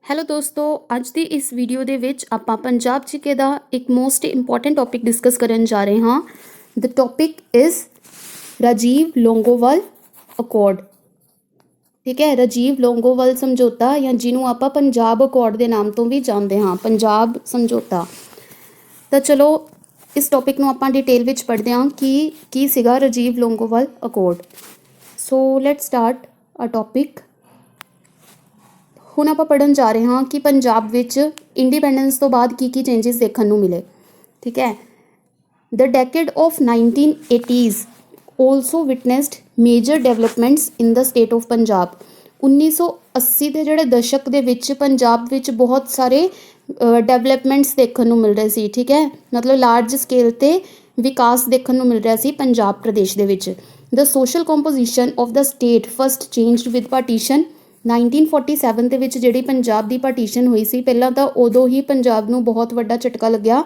Hello ਦੋਸਤੋ, ਅੱਜ ਦੀ ਇਸ ਵੀਡੀਓ ਦੇ ਵਿੱਚ ਆਪਾਂ ਪੰਜਾਬ ਜੀਕੇ ਦਾ ਇੱਕ ਮੋਸਟ ਇੰਪੋਰਟੈਂਟ ਟੌਪਿਕ ਡਿਸਕਸ ਕਰਨ ਜਾ ਰਹੇ ਹਾਂ। ਦ ਟੌਪਿਕ ਇਜ਼ ਰਾਜੀਵ ਲੋਂਗੋਵਾਲ ਅਕੋਰਡ। ਠੀਕ ਹੈ, ਰਾਜੀਵ ਲੋਂਗੋਵਾਲ ਸਮਝੌਤਾ ਜਾਂ ਜਿਹਨੂੰ ਆਪਾਂ ਪੰਜਾਬ ਅਕੋਰਡ ਦੇ ਨਾਮ ਤੋਂ ਵੀ ਜਾਣਦੇ ਹਾਂ, ਪੰਜਾਬ ਸਮਝੌਤਾ। ਤਾਂ ਚਲੋ ਇਸ ਟੌਪਿਕ ਨੂੰ ਆਪਾਂ ਡਿਟੇਲ ਵਿੱਚ ਪੜ੍ਹਦੇ ਹਾਂ ਕਿ ਕੀ ਸੀਗਾ Rajiv Longowal accord. So let's start a topic. ਹੁਣ ਆਪਾਂ ਪੜ੍ਹਨ ਜਾ ਰਹੇ ਹਾਂ ਕਿ ਪੰਜਾਬ ਵਿੱਚ ਇੰਡੀਪੈਂਡੈਂਸ ਤੋਂ ਬਾਅਦ ਕੀ ਚੇਂਜਸ ਦੇਖਣ ਨੂੰ ਮਿਲੇ। ਠੀਕ ਹੈ, the decade of 1980s also witnessed major developments in the state of Punjab. 1980 ਦੇ ਜਿਹੜੇ ਦਸ਼ਕ ਦੇ ਵਿੱਚ ਪੰਜਾਬ ਵਿੱਚ ਬਹੁਤ ਸਾਰੇ ਡਿਵੈਲਪਮੈਂਟਸ ਦੇਖਣ ਨੂੰ ਮਿਲ ਰਹੇ ਸੀ। ਠੀਕ ਹੈ, ਮਤਲਬ ਲਾਰਜ ਸਕੇਲ 'ਤੇ ਵਿਕਾਸ ਦੇਖਣ ਨੂੰ ਮਿਲ ਰਿਹਾ ਸੀ ਪੰਜਾਬ ਪ੍ਰਦੇਸ਼ ਦੇ ਵਿੱਚ। The social composition of the state first changed with partition. 1947 ਦੇ ਵਿੱਚ ਜਿਹੜੀ ਪੰਜਾਬ ਦੀ ਪਾਰਟੀਸ਼ਨ ਹੋਈ ਸੀ, ਪਹਿਲਾਂ ਤਾਂ ਉਦੋਂ ਹੀ ਪੰਜਾਬ ਨੂੰ ਬਹੁਤ ਵੱਡਾ ਝਟਕਾ ਲੱਗਿਆ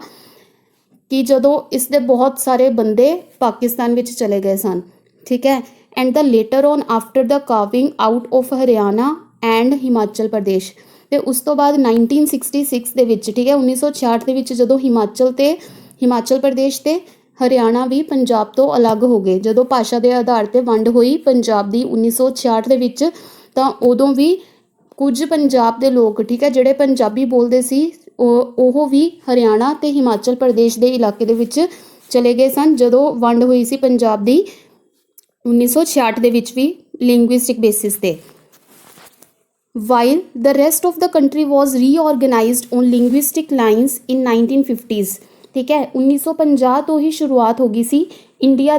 ਕਿ ਜਦੋਂ ਇਸ ਦੇ ਬਹੁਤ ਸਾਰੇ ਬੰਦੇ ਪਾਕਿਸਤਾਨ ਵਿੱਚ ਚਲੇ ਗਏ ਸਨ। ਠੀਕ ਹੈ, and the later on after the carving out of Haryana and Himachal Pradesh. ਅਤੇ ਉਸ ਤੋਂ ਬਾਅਦ 1966 ਦੇ ਵਿੱਚ, ਠੀਕ ਹੈ, 1966 ਦੇ ਵਿੱਚ ਜਦੋਂ ਹਿਮਾਚਲ ਪ੍ਰਦੇਸ਼ ਅਤੇ ਹਰਿਆਣਾ ਵੀ ਪੰਜਾਬ ਤੋਂ ਅਲੱਗ ਹੋ ਗਏ, ਜਦੋਂ ਭਾਸ਼ਾ ਦੇ ਆਧਾਰ 'ਤੇ ਵੰਡ ਹੋਈ ਪੰਜਾਬ ਦੀ 1966 ਦੇ ਵਿੱਚ, ਤਾਂ ਉਦੋਂ ਵੀ ਕੁਝ ਪੰਜਾਬ ਦੇ ਲੋਕ, ਠੀਕ ਹੈ, ਜਿਹੜੇ ਪੰਜਾਬੀ ਬੋਲਦੇ ਸੀ ਉਹ ਵੀ ਹਰਿਆਣਾ ਅਤੇ ਹਿਮਾਚਲ ਪ੍ਰਦੇਸ਼ ਦੇ ਇਲਾਕੇ ਦੇ ਵਿੱਚ ਚਲੇ ਗਏ ਸਨ ਜਦੋਂ ਵੰਡ ਹੋਈ ਸੀ ਪੰਜਾਬ ਦੀ 1966 ਦੇ ਵਿੱਚ ਵੀ ਲਿੰਗੁਇਸਟਿਕ ਬੇਸਿਸ 'ਤੇ। While the rest of the country was reorganised on linguistic lines in 1950s। ਠੀਕ ਹੈ, 1950 ਤੋਂ ਹੀ ਸ਼ੁਰੂਆਤ ਹੋ ਗਈ ਸੀ ਇੰਡੀਆ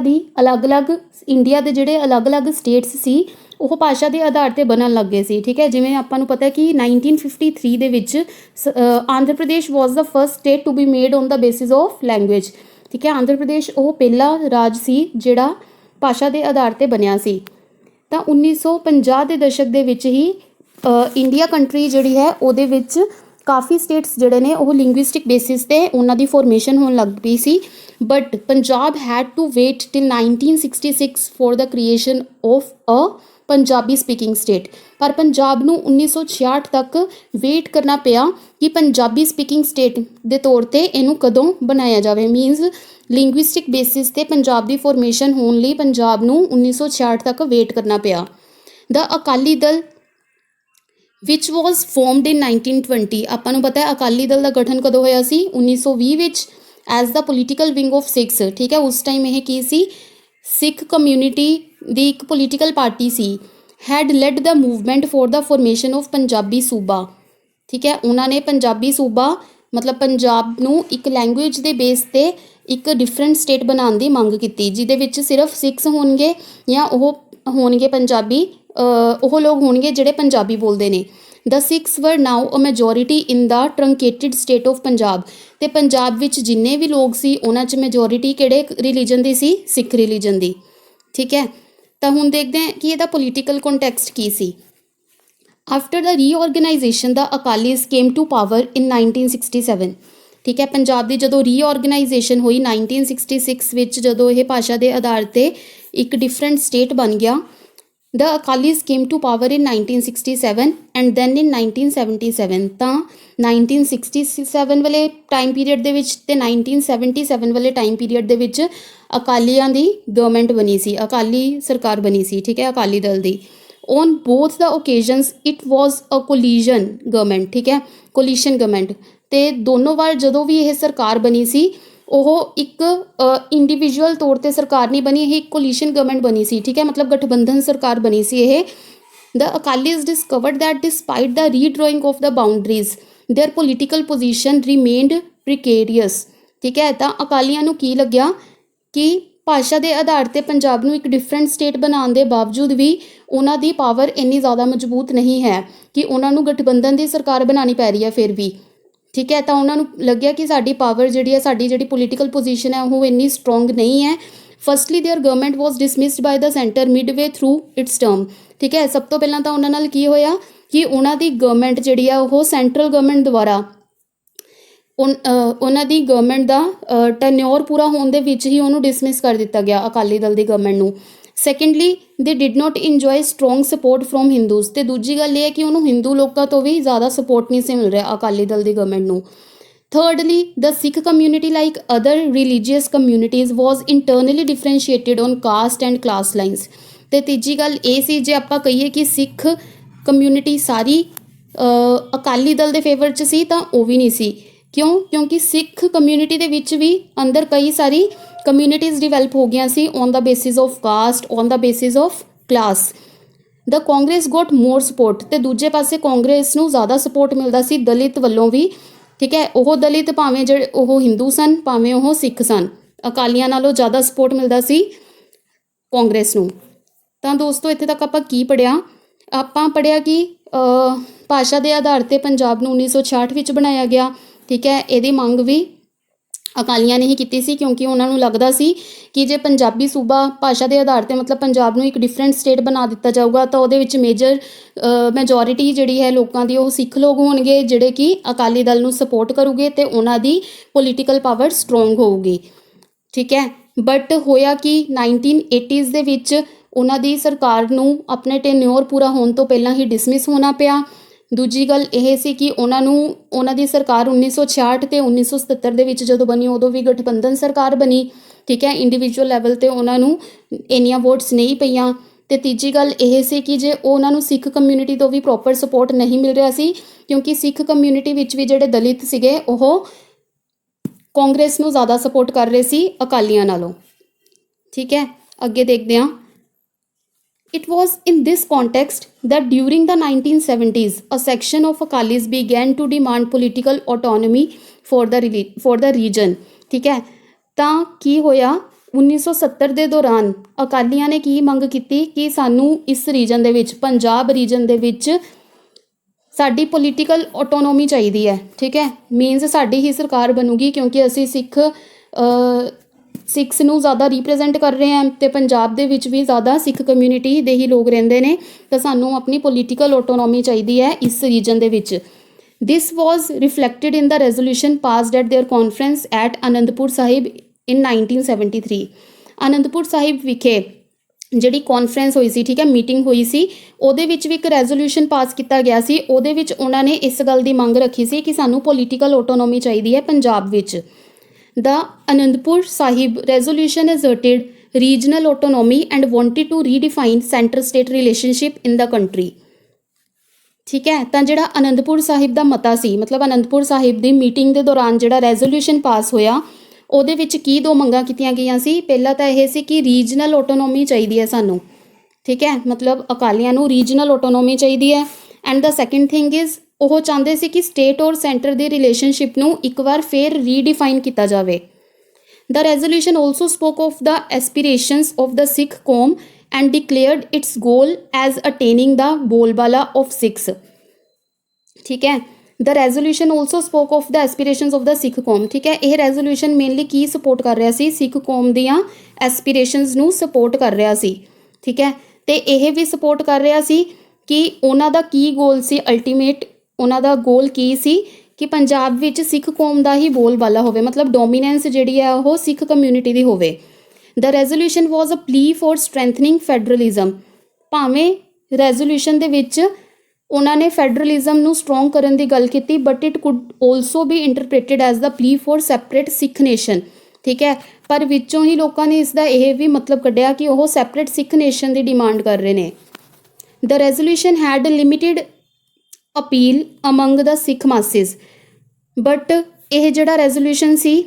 ਦੇ ਜਿਹੜੇ ਅਲੱਗ-ਅਲੱਗ ਸਟੇਟਸ ਸੀ ਉਹ ਭਾਸ਼ਾ ਦੇ ਆਧਾਰ 'ਤੇ ਬਣਨ ਲੱਗ ਗਏ ਸੀ। ਠੀਕ ਹੈ, ਜਿਵੇਂ ਆਪਾਂ ਨੂੰ ਪਤਾ ਕਿ 1953 ਦੇ ਵਿੱਚ Andhra Pradesh was the first state to be made on the basis of language. ਠੀਕ ਹੈ, ਆਂਧਰਾ ਪ੍ਰਦੇਸ਼ ਉਹ ਪਹਿਲਾ ਰਾਜ ਸੀ ਜਿਹੜਾ ਭਾਸ਼ਾ ਦੇ ਆਧਾਰ 'ਤੇ ਬਣਿਆ ਸੀ। ਤਾਂ 1950 ਦੇ ਦਸ਼ਕ ਦੇ ਵਿੱਚ ਹੀ ਇੰਡੀਆ ਕੰਟਰੀ ਜਿਹੜੀ ਹੈ ਉਹਦੇ ਵਿੱਚ ਕਾਫੀ ਸਟੇਟਸ ਜਿਹੜੇ ਨੇ ਉਹ ਲਿੰਗੁਇਸਟਿਕ ਬੇਸਿਸ 'ਤੇ ਉਹਨਾਂ ਦੀ ਫੋਰਮੇਸ਼ਨ ਹੋਣ ਲੱਗ ਪਈ ਸੀ। But Punjab had to wait till 1966 for the creation of a Punjabi speaking state. ਪਰ ਪੰਜਾਬ ਨੂੰ 1966 ਤੱਕ ਵੇਟ ਕਰਨਾ ਪਿਆ ਕਿ ਪੰਜਾਬੀ ਸਪੀਕਿੰਗ ਸਟੇਟ ਦੇ ਤੌਰ 'ਤੇ ਇਹਨੂੰ ਕਦੋਂ ਬਣਾਇਆ ਜਾਵੇ। ਮੀਨਸ ਲਿੰਗੁਇਸਟਿਕ ਬੇਸਿਸ 'ਤੇ ਪੰਜਾਬ ਦੀ ਫੋਰਮੇਸ਼ਨ ਹੋਣ ਲਈ ਪੰਜਾਬ ਨੂੰ 1966 ਤੱਕ ਵੇਟ ਕਰਨਾ ਪਿਆ। ਦ ਅਕਾਲੀ ਦਲ ਵਿਚ ਵਾਜ਼ ਫੋਰਮਡ ਇਨ 1920। ਆਪਾਂ ਨੂੰ ਪਤਾ ਹੈ ਅਕਾਲੀ ਦਲ ਦਾ ਗਠਨ ਕਦੋਂ ਹੋਇਆ ਸੀ, 1920 ਵਿੱਚ, as the political wing of Sikhs. ਠੀਕ ਹੈ, ਉਸ ਟਾਈਮ ਇਹ ਕੀ ਸੀ, ਸਿੱਖ ਕਮਿਊਨਿਟੀ ਦੀ ਇੱਕ ਪੋਲੀਟੀਕਲ ਪਾਰਟੀ ਸੀ। Had led the movement for the formation of Punjabi Suba. ਠੀਕ ਹੈ, ਉਹਨਾਂ ਨੇ ਪੰਜਾਬੀ ਸੂਬਾ ਮਤਲਬ ਪੰਜਾਬ ਨੂੰ ਇੱਕ ਲੈਂਗੁਏਜ ਦੇ ਬੇਸ 'ਤੇ ਇੱਕ ਡਿਫਰੈਂਟ ਸਟੇਟ ਬਣਾਉਣ ਦੀ ਮੰਗ ਕੀਤੀ, ਜਿਹਦੇ ਵਿੱਚ ਸਿਰਫ ਸਿੱਖਸ ਹੋਣਗੇ ਜਾਂ ਉਹ ਹੋਣਗੇ ਪੰਜਾਬੀ, ਉਹ ਲੋਕ ਹੋਣਗੇ ਜਿਹੜੇ ਪੰਜਾਬੀ ਬੋਲਦੇ ਨੇ। The Sikhs were now a majority in the truncated state of Punjab. ਅਤੇ ਪੰਜਾਬ ਵਿੱਚ ਜਿੰਨੇ ਵੀ ਲੋਕ ਸੀ ਉਹਨਾਂ 'ਚ ਮੈਜੋਰਿਟੀ ਕਿਹੜੇ ਰਿਲੀਜਨ ਦੀ ਸੀ, ਸਿੱਖ ਰਿਲੀਜਨ ਦੀ। ਠੀਕ ਹੈ, ਤਾਂ ਹੁਣ ਦੇਖਦੇ ਹਾਂ ਕਿ ਇਹਦਾ ਪੋਲੀਟੀਕਲ ਕੰਟੈਕਸਟ ਕੀ ਸੀ। After the reorganisation the Akalis came to power in 1967। ਠੀਕ ਹੈ, ਪੰਜਾਬ ਦੀ ਜਦੋਂ ਰੀਆਰਗਨਾਈਜੇਸ਼ਨ ਹੋਈ 1966 ਵਿੱਚ, ਜਦੋਂ ਇਹ ਭਾਸ਼ਾ ਦੇ ਆਧਾਰ 'ਤੇ ਇੱਕ ਡਿਫਰੈਂਟ ਸਟੇਟ ਬਣ ਗਿਆ, the Akalis came to power in 1967 and then in 1977। ਤਾਂ 1967 ਵਾਲੇ ਟਾਈਮ ਪੀਰੀਅਡ ਦੇ ਵਿੱਚ ਅਤੇ 1977 ਵਾਲੇ ਟਾਈਮ ਪੀਰੀਅਡ ਦੇ ਵਿੱਚ ਅਕਾਲੀਆਂ ਦੀ ਗਵਰਨਮੈਂਟ ਬਣੀ ਸੀ, ਅਕਾਲੀ ਸਰਕਾਰ ਬਣੀ ਸੀ। ਠੀਕ ਹੈ, ਅਕਾਲੀ ਦਲ ਦੀ। On both the occasions it was a coalition government. ਠੀਕ ਹੈ, ਕੋਲੀਸ਼ਨ ਗਵਰਨਮੈਂਟ। ਅਤੇ ਦੋਨੋਂ ਵਾਰ ਜਦੋਂ ਵੀ ਇਹ ਸਰਕਾਰ ਬਣੀ ਸੀ ਉਹ ਇੱਕ ਇੰਡੀਵਿਜੂਅਲ ਤੌਰ 'ਤੇ ਸਰਕਾਰ ਨਹੀਂ ਬਣੀ, ਇਹ ਇੱਕ ਕੋਲੀਸ਼ਨ ਗਵਰਨਮੈਂਟ ਬਣੀ ਸੀ। ਠੀਕ ਹੈ, ਮਤਲਬ ਗਠਬੰਧਨ ਸਰਕਾਰ ਬਣੀ ਸੀ ਇਹ। The Akalis discovered that despite the redrawing of the boundaries their political position remained precarious. ਠੀਕ ਹੈ, ਤਾਂ ਅਕਾਲੀਆਂ ਨੂੰ ਕੀ ਲੱਗਿਆ ਕਿ ਭਾਸ਼ਾ ਦੇ ਆਧਾਰ 'ਤੇ ਪੰਜਾਬ ਨੂੰ ਇੱਕ ਡਿਫਰੈਂਟ ਸਟੇਟ ਬਣਾਉਣ ਦੇ ਬਾਵਜੂਦ ਵੀ ਉਹਨਾਂ ਦੀ ਪਾਵਰ ਇੰਨੀ ਜ਼ਿਆਦਾ ਮਜ਼ਬੂਤ ਨਹੀਂ ਹੈ ਕਿ ਉਹਨਾਂ ਨੂੰ ਗਠਬੰਧਨ ਦੀ ਸਰਕਾਰ ਬਣਾਉਣੀ ਪੈ ਰਹੀ ਹੈ ਫਿਰ ਵੀ। ਠੀਕ ਹੈ, ਤਾਂ ਉਹਨਾਂ ਨੂੰ ਲੱਗਿਆ ਕਿ ਸਾਡੀ ਪਾਵਰ ਜਿਹੜੀ ਹੈ, ਸਾਡੀ ਜਿਹੜੀ ਪੋਲੀਟੀਕਲ ਪੋਜੀਸ਼ਨ ਹੈ ਉਹ ਇੰਨੀ ਸਟਰੋਂਗ ਨਹੀਂ ਹੈ। Firstly their government was dismissed by the centre midway through its term. ਠੀਕ ਹੈ, ਸਭ ਤੋਂ ਪਹਿਲਾਂ ਤਾਂ ਉਹਨਾਂ ਨਾਲ ਕੀ ਹੋਇਆ ਕਿ ਉਹਨਾਂ ਦੀ ਗਵਰਨਮੈਂਟ ਜਿਹੜੀ ਆ ਉਹ ਸੈਂਟਰਲ ਗਵਰਨਮੈਂਟ ਦੁਆਰਾ ਉਹਨਾਂ ਦੀ ਗਵਰਨਮੈਂਟ ਦਾ ਟੈਨਿਓਰ ਪੂਰਾ ਹੋਣ ਦੇ ਵਿੱਚ ਹੀ ਉਹਨੂੰ ਡਿਸਮਿਸ ਕਰ ਦਿੱਤਾ ਗਿਆ, ਅਕਾਲੀ ਦਲ ਦੀ ਗਵਰਨਮੈਂਟ ਨੂੰ। ਸੈਕੰਡਲੀ ਦੇ did not enjoy strong support from Hindus, ਤੇ ਦੂਜੀ ਗੱਲ ਇਹ ਹੈ ਕਿ ਉਹਨੂੰ ਹਿੰਦੂ ਲੋਕਾਂ ਤੋਂ ਵੀ ਜ਼ਿਆਦਾ ਸਪੋਰਟ ਨਹੀਂ ਸੀ ਮਿਲ ਰਿਹਾ ਅਕਾਲੀ ਦਲ ਦੀ ਗਵਰਨਮੈਂਟ ਨੂੰ। Thirdly, the Sikh community, like other religious communities, was internally differentiated on caste and class lines। ਤੇ ਤੀਜੀ ਗੱਲ ਇਹ ਸੀ, ਜੇ ਆਪਾਂ ਕਹੀਏ ਕਿ ਸਿੱਖ ਕਮਿਊਨਿਟੀ ਸਾਰੀ ਅਕਾਲੀ ਦਲ ਦੇ ਫੇਵਰ 'ਚ ਸੀ ਤਾਂ ਉਹ ਵੀ ਨਹੀਂ ਸੀ। ਕਿਉਂ? ਕਿਉਂਕਿ ਸਿੱਖ ਕਮਿਊਨਿਟੀ ਦੇ ਵਿੱਚ ਵੀ ਅੰਦਰ ਕਈ ਸਾਰੀ ਕਮਿਊਨਿਟੀਜ਼ ਡਿਵੈਲਪ ਹੋ ਗਈਆਂ ਸੀ on the basis of caste, on the basis of class. The Congress got more support, ਤੇ ਦੂਜੇ ਪਾਸੇ ਕਾਂਗਰਸ ਨੂੰ ਜ਼ਿਆਦਾ ਸਪੋਰਟ ਮਿਲਦਾ ਸੀ ਦਲਿਤ ਵੱਲੋਂ ਵੀ। ਠੀਕ ਹੈ, ਉਹ ਦਲਿਤ ਭਾਵੇਂ ਜਿਹੜੇ ਉਹ ਹਿੰਦੂ ਸਨ ਭਾਵੇਂ ਉਹ ਸਿੱਖ ਸਨ, ਅਕਾਲੀਆਂ ਨਾਲੋਂ ਜ਼ਿਆਦਾ ਸਪੋਰਟ ਮਿਲਦਾ ਸੀ ਕਾਂਗਰਸ ਨੂੰ। ਤਾਂ ਦੋਸਤੋ ਇੱਥੇ ਤੱਕ ਆਪਾਂ ਕੀ ਪੜ੍ਹਿਆ? ਆਪਾਂ ਪੜ੍ਹਿਆ ਕਿ ਭਾਸ਼ਾ ਦੇ ਆਧਾਰ 'ਤੇ ਪੰਜਾਬ ਨੂੰ 1966 ਵਿੱਚ ਬਣਾਇਆ ਗਿਆ। ਠੀਕ ਹੈ, ਇਹਦੀ ਮੰਗ ਵੀ ਅਕਾਲੀਆਂ ਨੇ ਹੀ ਕੀਤੀ ਸੀ, ਕਿਉਂਕਿ ਉਹਨਾਂ ਨੂੰ ਲੱਗਦਾ ਸੀ ਕਿ ਜੇ ਪੰਜਾਬੀ ਸੂਬਾ ਭਾਸ਼ਾ ਦੇ ਆਧਾਰ 'ਤੇ ਮਤਲਬ ਪੰਜਾਬ ਨੂੰ ਇੱਕ ਡਿਫਰੈਂਟ ਸਟੇਟ ਬਣਾ ਦਿੱਤਾ ਜਾਊਗਾ ਤਾਂ ਉਹਦੇ ਵਿੱਚ ਮੈਜੋਰਿਟੀ ਜਿਹੜੀ ਹੈ ਲੋਕਾਂ ਦੀ ਉਹ ਸਿੱਖ ਲੋਕ ਹੋਣਗੇ, ਜਿਹੜੇ ਕਿ ਅਕਾਲੀ ਦਲ ਨੂੰ ਸਪੋਰਟ ਕਰੂਗੇ ਅਤੇ ਉਹਨਾਂ ਦੀ ਪੋਲੀਟੀਕਲ ਪਾਵਰ ਸਟਰੋਂਗ ਹੋਊਗੀ। ਠੀਕ ਹੈ, ਬਟ ਹੋਇਆ ਕਿ 1980s ਦੇ ਵਿੱਚ ਉਹਨਾਂ ਦੀ ਸਰਕਾਰ ਨੂੰ ਆਪਣੇ ਟੈਨਿਓਰ ਪੂਰਾ ਹੋਣ ਤੋਂ ਪਹਿਲਾਂ ਹੀ ਡਿਸਮਿਸ ਹੋਣਾ ਪਿਆ। ਦੂਜੀ ਗੱਲ ਇਹ ਸੀ ਕਿ ਉਹਨਾਂ ਦੀ ਸਰਕਾਰ 1966 ਅਤੇ 1977 ਦੇ ਵਿੱਚ ਜਦੋਂ ਬਣੀ ਉਦੋਂ ਵੀ ਗਠਬੰਧਨ ਸਰਕਾਰ ਬਣੀ। ਠੀਕ ਹੈ, ਇੰਡੀਵਿਜੂਅਲ ਲੈਵਲ 'ਤੇ ਉਹਨਾਂ ਨੂੰ ਇੰਨੀਆਂ ਵੋਟਸ ਨਹੀਂ ਪਈਆਂ। ਅਤੇ ਤੀਜੀ ਗੱਲ ਇਹ ਸੀ ਕਿ ਜੇ ਉਹਨਾਂ ਨੂੰ ਸਿੱਖ ਕਮਿਊਨਿਟੀ ਤੋਂ ਵੀ ਪ੍ਰੋਪਰ ਸਪੋਰਟ ਨਹੀਂ ਮਿਲ ਰਿਹਾ ਸੀ, ਕਿਉਂਕਿ ਸਿੱਖ ਕਮਿਊਨਿਟੀ ਵਿੱਚ ਵੀ ਜਿਹੜੇ ਦਲਿਤ ਸੀਗੇ ਉਹ ਕਾਂਗਰਸ ਨੂੰ ਜ਼ਿਆਦਾ ਸਪੋਰਟ ਕਰ ਰਹੇ ਸੀ ਅਕਾਲੀਆਂ ਨਾਲੋਂ। ਠੀਕ ਹੈ, ਅੱਗੇ ਦੇਖਦੇ ਹਾਂ। It was in this context that during the 1970s, a section of Akalis began to demand political autonomy for the region। ਠੀਕ ਹੈ, ਤਾਂ ਕੀ ਹੋਇਆ 1970 ਦੇ ਦੌਰਾਨ ਅਕਾਲੀਆਂ ਨੇ ਕੀ ਮੰਗ ਕੀਤੀ ਕਿ ਸਾਨੂੰ ਇਸ ਰੀਜਨ ਦੇ ਵਿੱਚ, ਪੰਜਾਬ ਰੀਜਨ ਦੇ ਵਿੱਚ ਸਾਡੀ ਪੋਲੀਟੀਕਲ ਆਟੋਨੋਮੀ ਚਾਹੀਦੀ ਹੈ। ਠੀਕ ਹੈ, ਮੀਨਸ ਸਾਡੀ ਹੀ ਸਰਕਾਰ ਬਣੂਗੀ, ਕਿਉਂਕਿ ਅਸੀਂ ਸਿੱਖਸ ਨੂੰ ਜ਼ਿਆਦਾ ਰੀਪ੍ਰੈਜ਼ੈਂਟ ਕਰ ਰਹੇ ਹਾਂ ਅਤੇ ਪੰਜਾਬ ਦੇ ਵਿੱਚ ਵੀ ਜ਼ਿਆਦਾ ਸਿੱਖ ਕਮਿਊਨਿਟੀ ਦੇ ਹੀ ਲੋਕ ਰਹਿੰਦੇ ਨੇ, ਤਾਂ ਸਾਨੂੰ ਆਪਣੀ ਪੋਲੀਟੀਕਲ ਆਟੋਨੋਮੀ ਚਾਹੀਦੀ ਹੈ ਇਸ ਰੀਜਨ ਦੇ ਵਿੱਚ। This was reflected in the resolution passed at their conference at Anandpur Sahib in 1973। Anandpur Sahib ਵਿਖੇ ਜਿਹੜੀ ਕਾਨਫਰੰਸ ਹੋਈ ਸੀ, ਠੀਕ ਹੈ, ਮੀਟਿੰਗ ਹੋਈ ਸੀ, ਉਹਦੇ ਵਿੱਚ ਵੀ ਇੱਕ ਰੈਜ਼ੋਲੂਸ਼ਨ ਪਾਸ ਕੀਤਾ ਗਿਆ ਸੀ। ਉਹਦੇ ਵਿੱਚ ਉਹਨਾਂ ਨੇ ਇਸ ਗੱਲ ਦੀ ਮੰਗ ਰੱਖੀ ਸੀ ਕਿ ਸਾਨੂੰ ਪੋਲੀਟੀਕਲ ਆਟੋਨੋਮੀ ਚਾਹੀਦੀ ਹੈ ਪੰਜਾਬ ਵਿੱਚ। The Anandpur Sahib resolution asserted regional autonomy and wanted to redefine center-state relationship in the country। ਠੀਕ ਹੈ, ਤਾਂ ਜਿਹੜਾ ਅਨੰਦਪੁਰ ਸਾਹਿਬ ਦਾ ਮਤਾ ਸੀ, ਮਤਲਬ ਅਨੰਦਪੁਰ ਸਾਹਿਬ ਦੀ ਮੀਟਿੰਗ ਦੇ ਦੌਰਾਨ ਜਿਹੜਾ ਰੈਜ਼ੋਲੂਸ਼ਨ ਪਾਸ ਹੋਇਆ, ਉਹਦੇ ਵਿੱਚ ਕੀ ਦੋ ਮੰਗਾਂ ਕੀਤੀਆਂ ਗਈਆਂ ਸੀ? ਪਹਿਲਾਂ ਤਾਂ ਇਹ ਸੀ ਕਿ ਰੀਜਨਲ ਆਟੋਨੋਮੀ ਚਾਹੀਦੀ ਹੈ ਸਾਨੂੰ। ਠੀਕ ਹੈ, ਮਤਲਬ ਅਕਾਲੀਆਂ ਨੂੰ ਰੀਜਨਲ ਆਟੋਨੋਮੀ ਚਾਹੀਦੀ ਹੈ। And the second thing is, ਉਹ ਚਾਹੁੰਦੇ ਸੀ ਕਿ ਸਟੇਟ ਔਰ ਸੈਂਟਰ ਦੀ ਰਿਲੇਸ਼ਨਸ਼ਿਪ ਨੂੰ ਇੱਕ ਵਾਰ ਫੇਰ ਰੀਡਿਫਾਈਨ ਕੀਤਾ ਜਾਵੇ। The resolution also spoke of the aspirations of the Sikh ਕੌਮ and declared its goal as attaining the ਬੋਲਬਾਲਾ of Sikhs। ਠੀਕ ਹੈ, the resolution also spoke of the aspirations of the Sikh ਕੌਮ। ਠੀਕ ਹੈ, ਇਹ ਰੈਜ਼ੋਲੂਸ਼ਨ ਮੇਨਲੀ ਕੀ support ਕਰ ਰਿਹਾ ਸੀ? ਸਿੱਖ ਕੌਮ ਦੀਆਂ ਐਸਪੀਰੇਸ਼ਨਸ ਨੂੰ ਸਪੋਰਟ ਕਰ ਰਿਹਾ ਸੀ। ਠੀਕ ਹੈ, ਅਤੇ ਇਹ ਵੀ ਸਪੋਰਟ ਕਰ ਰਿਹਾ ਸੀ ਕਿ ਉਹਨਾਂ ਦਾ ਕੀ ਗੋਲ ਸੀ, ਅਲਟੀਮੇਟ ਉਹਨਾਂ ਦਾ ਗੋਲ ਕੀ ਸੀ ਕਿ ਪੰਜਾਬ ਵਿੱਚ ਸਿੱਖ ਕੌਮ ਦਾ ਹੀ ਬੋਲਬਾਲਾ ਹੋਵੇ, ਮਤਲਬ ਡੋਮੀਨੈਂਸ ਜਿਹੜੀ ਹੈ ਉਹ ਸਿੱਖ ਕਮਿਊਨਿਟੀ ਦੀ ਹੋਵੇ। ਦ ਰੈਜ਼ੋਲੂਸ਼ਨ ਵਾਜ਼ ਅ ਪਲੀ ਫॉर ਸਟਰੈਂਥਨਿੰਗ ਫੈਡਰਲਿਜ਼ਮ। ਭਾਵੇਂ ਰੈਜ਼ੋਲੂਸ਼ਨ ਦੇ ਵਿੱਚ ਉਹਨਾਂ ਨੇ ਫੈਡਰਲਿਜ਼ਮ ਨੂੰ ਸਟਰੋਂਗ ਕਰਨ ਦੀ ਗੱਲ ਕੀਤੀ, but it could also be interpreted as the plea for separate Sikh nation. ਠੀਕ ਹੈ, ਪਰ ਵਿੱਚੋਂ ਹੀ ਲੋਕਾਂ ਨੇ ਇਸ ਦਾ ਇਹ ਵੀ ਮਤਲਬ ਕੱਢਿਆ ਕਿ ਉਹ ਸੈਪਰੇਟ ਸਿੱਖ ਨੇਸ਼ਨ ਦੀ ਡਿਮਾਂਡ ਕਰ ਰਹੇ ਨੇ। The resolution had limited appeal among the Sikh masses, but ਇਹ ਜਿਹੜਾ ਰੈਜ਼ੋਲੂਸ਼ਨ ਸੀ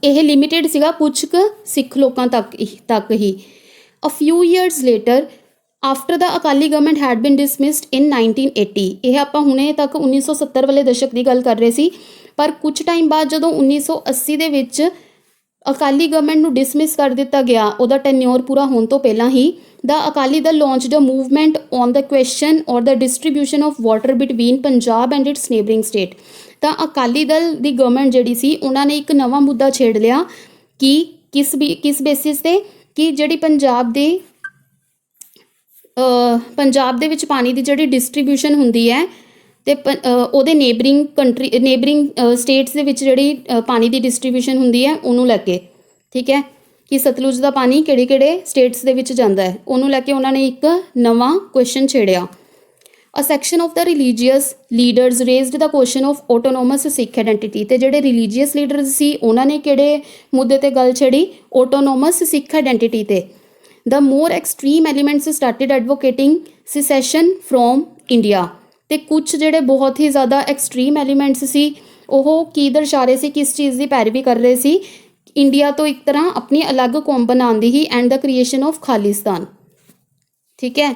ਇਹ ਲਿਮਿਟਿਡ ਸੀਗਾ ਕੁਛ ਕੁ ਸਿੱਖ ਲੋਕਾਂ ਤੱਕ ਹੀ। ਅ ਫਿਊ ਈਅਰਸ ਲੇਟਰ ਆਫਟਰ ਦਾ ਅਕਾਲੀ ਗਵਰਨਮੈਂਟ ਹੈਡ ਬਿਨ ਡਿਸਮਿਸਡ ਇਨ 1980। ਇਹ ਆਪਾਂ ਹੁਣੇ ਤੱਕ 1970 ਵਾਲੇ ਦਸ਼ਕ ਦੀ ਗੱਲ ਕਰ ਰਹੇ ਸੀ, ਪਰ ਕੁਛ ਟਾਈਮ ਬਾਅਦ ਜਦੋਂ 1980 ਦੇ ਵਿੱਚ ਅਕਾਲੀ ਗਵਰਨਮੈਂਟ ਨੂੰ ਡਿਸਮਿਸ ਕਰ ਦਿੱਤਾ ਗਿਆ, ਉਹਦਾ ਟੈਨਿਓਰ ਪੂਰਾ ਹੋਣ ਤੋਂ ਪਹਿਲਾਂ ਹੀ, ਦਾ Akali Dal launched a movement on the question or the distribution of water between Punjab and its neighboring state। ਤਾਂ ਅਕਾਲੀ ਦਲ ਦੀ ਗਵਰਨਮੈਂਟ ਜਿਹੜੀ ਸੀ ਉਹਨਾਂ ਨੇ ਇੱਕ ਨਵਾਂ ਮੁੱਦਾ ਛੇੜ ਲਿਆ ਕਿ ਕਿਸ ਬੇਸਿਸ 'ਤੇ ਕਿ ਜਿਹੜੀ ਪੰਜਾਬ ਦੇ ਵਿੱਚ ਪਾਣੀ ਦੀ ਜਿਹੜੀ ਡਿਸਟਰੀਬਿਊਸ਼ਨ ਹੁੰਦੀ ਹੈ ਅਤੇ ਉਹਦੇ ਨੇਬਰਿੰਗ ਸਟੇਟਸ ਦੇ ਵਿੱਚ ਜਿਹੜੀ ਪਾਣੀ ਦੀ ਡਿਸਟਰੀਬਿਊਸ਼ਨ ਹੁੰਦੀ ਹੈ ਉਹਨੂੰ ਲੈ ਕੇ। ਠੀਕ ਹੈ, ਕਿ ਸਤਲੁਜ ਦਾ ਪਾਣੀ ਕਿਹੜੇ ਸਟੇਟਸ ਦੇ ਵਿੱਚ ਜਾਂਦਾ ਹੈ, ਉਹਨੂੰ ਲੈ ਕੇ ਉਹਨਾਂ ਨੇ ਇੱਕ ਨਵਾਂ question ਛੇੜਿਆ। A section of the religious leaders raised the question of autonomous Sikh identity। ਤੇ ਜਿਹੜੇ religious leaders ਸੀ ਉਹਨਾਂ ਨੇ ਕਿਹੜੇ ਮੁੱਦੇ ਤੇ ਗੱਲ ਛੇੜੀ? autonomous Sikh identity ਤੇ। The more extreme elements started advocating secession from India। ਤੇ ਕੁਝ ਜਿਹੜੇ ਬਹੁਤ ਹੀ ਜ਼ਿਆਦਾ ਐਕਸਟ੍ਰੀਮ ਐਲੀਮੈਂਟਸ ਸੀ ਉਹ ਕੀ ਦਰਸਾ ਰਹੇ ਸੀ, ਕਿਸ ਚੀਜ਼ ਦੀ ਪੈਰਵੀ ਕਰ ਰਹੇ ਸੀ? ਇੰਡੀਆ ਤੋਂ ਇੱਕ ਤਰ੍ਹਾਂ ਆਪਣੀ ਅਲੱਗ ਕੌਮ ਬਣਾਉਣ ਦੀ ਹੀ, and the creation of Khalistan. ਠੀਕ ਹੈ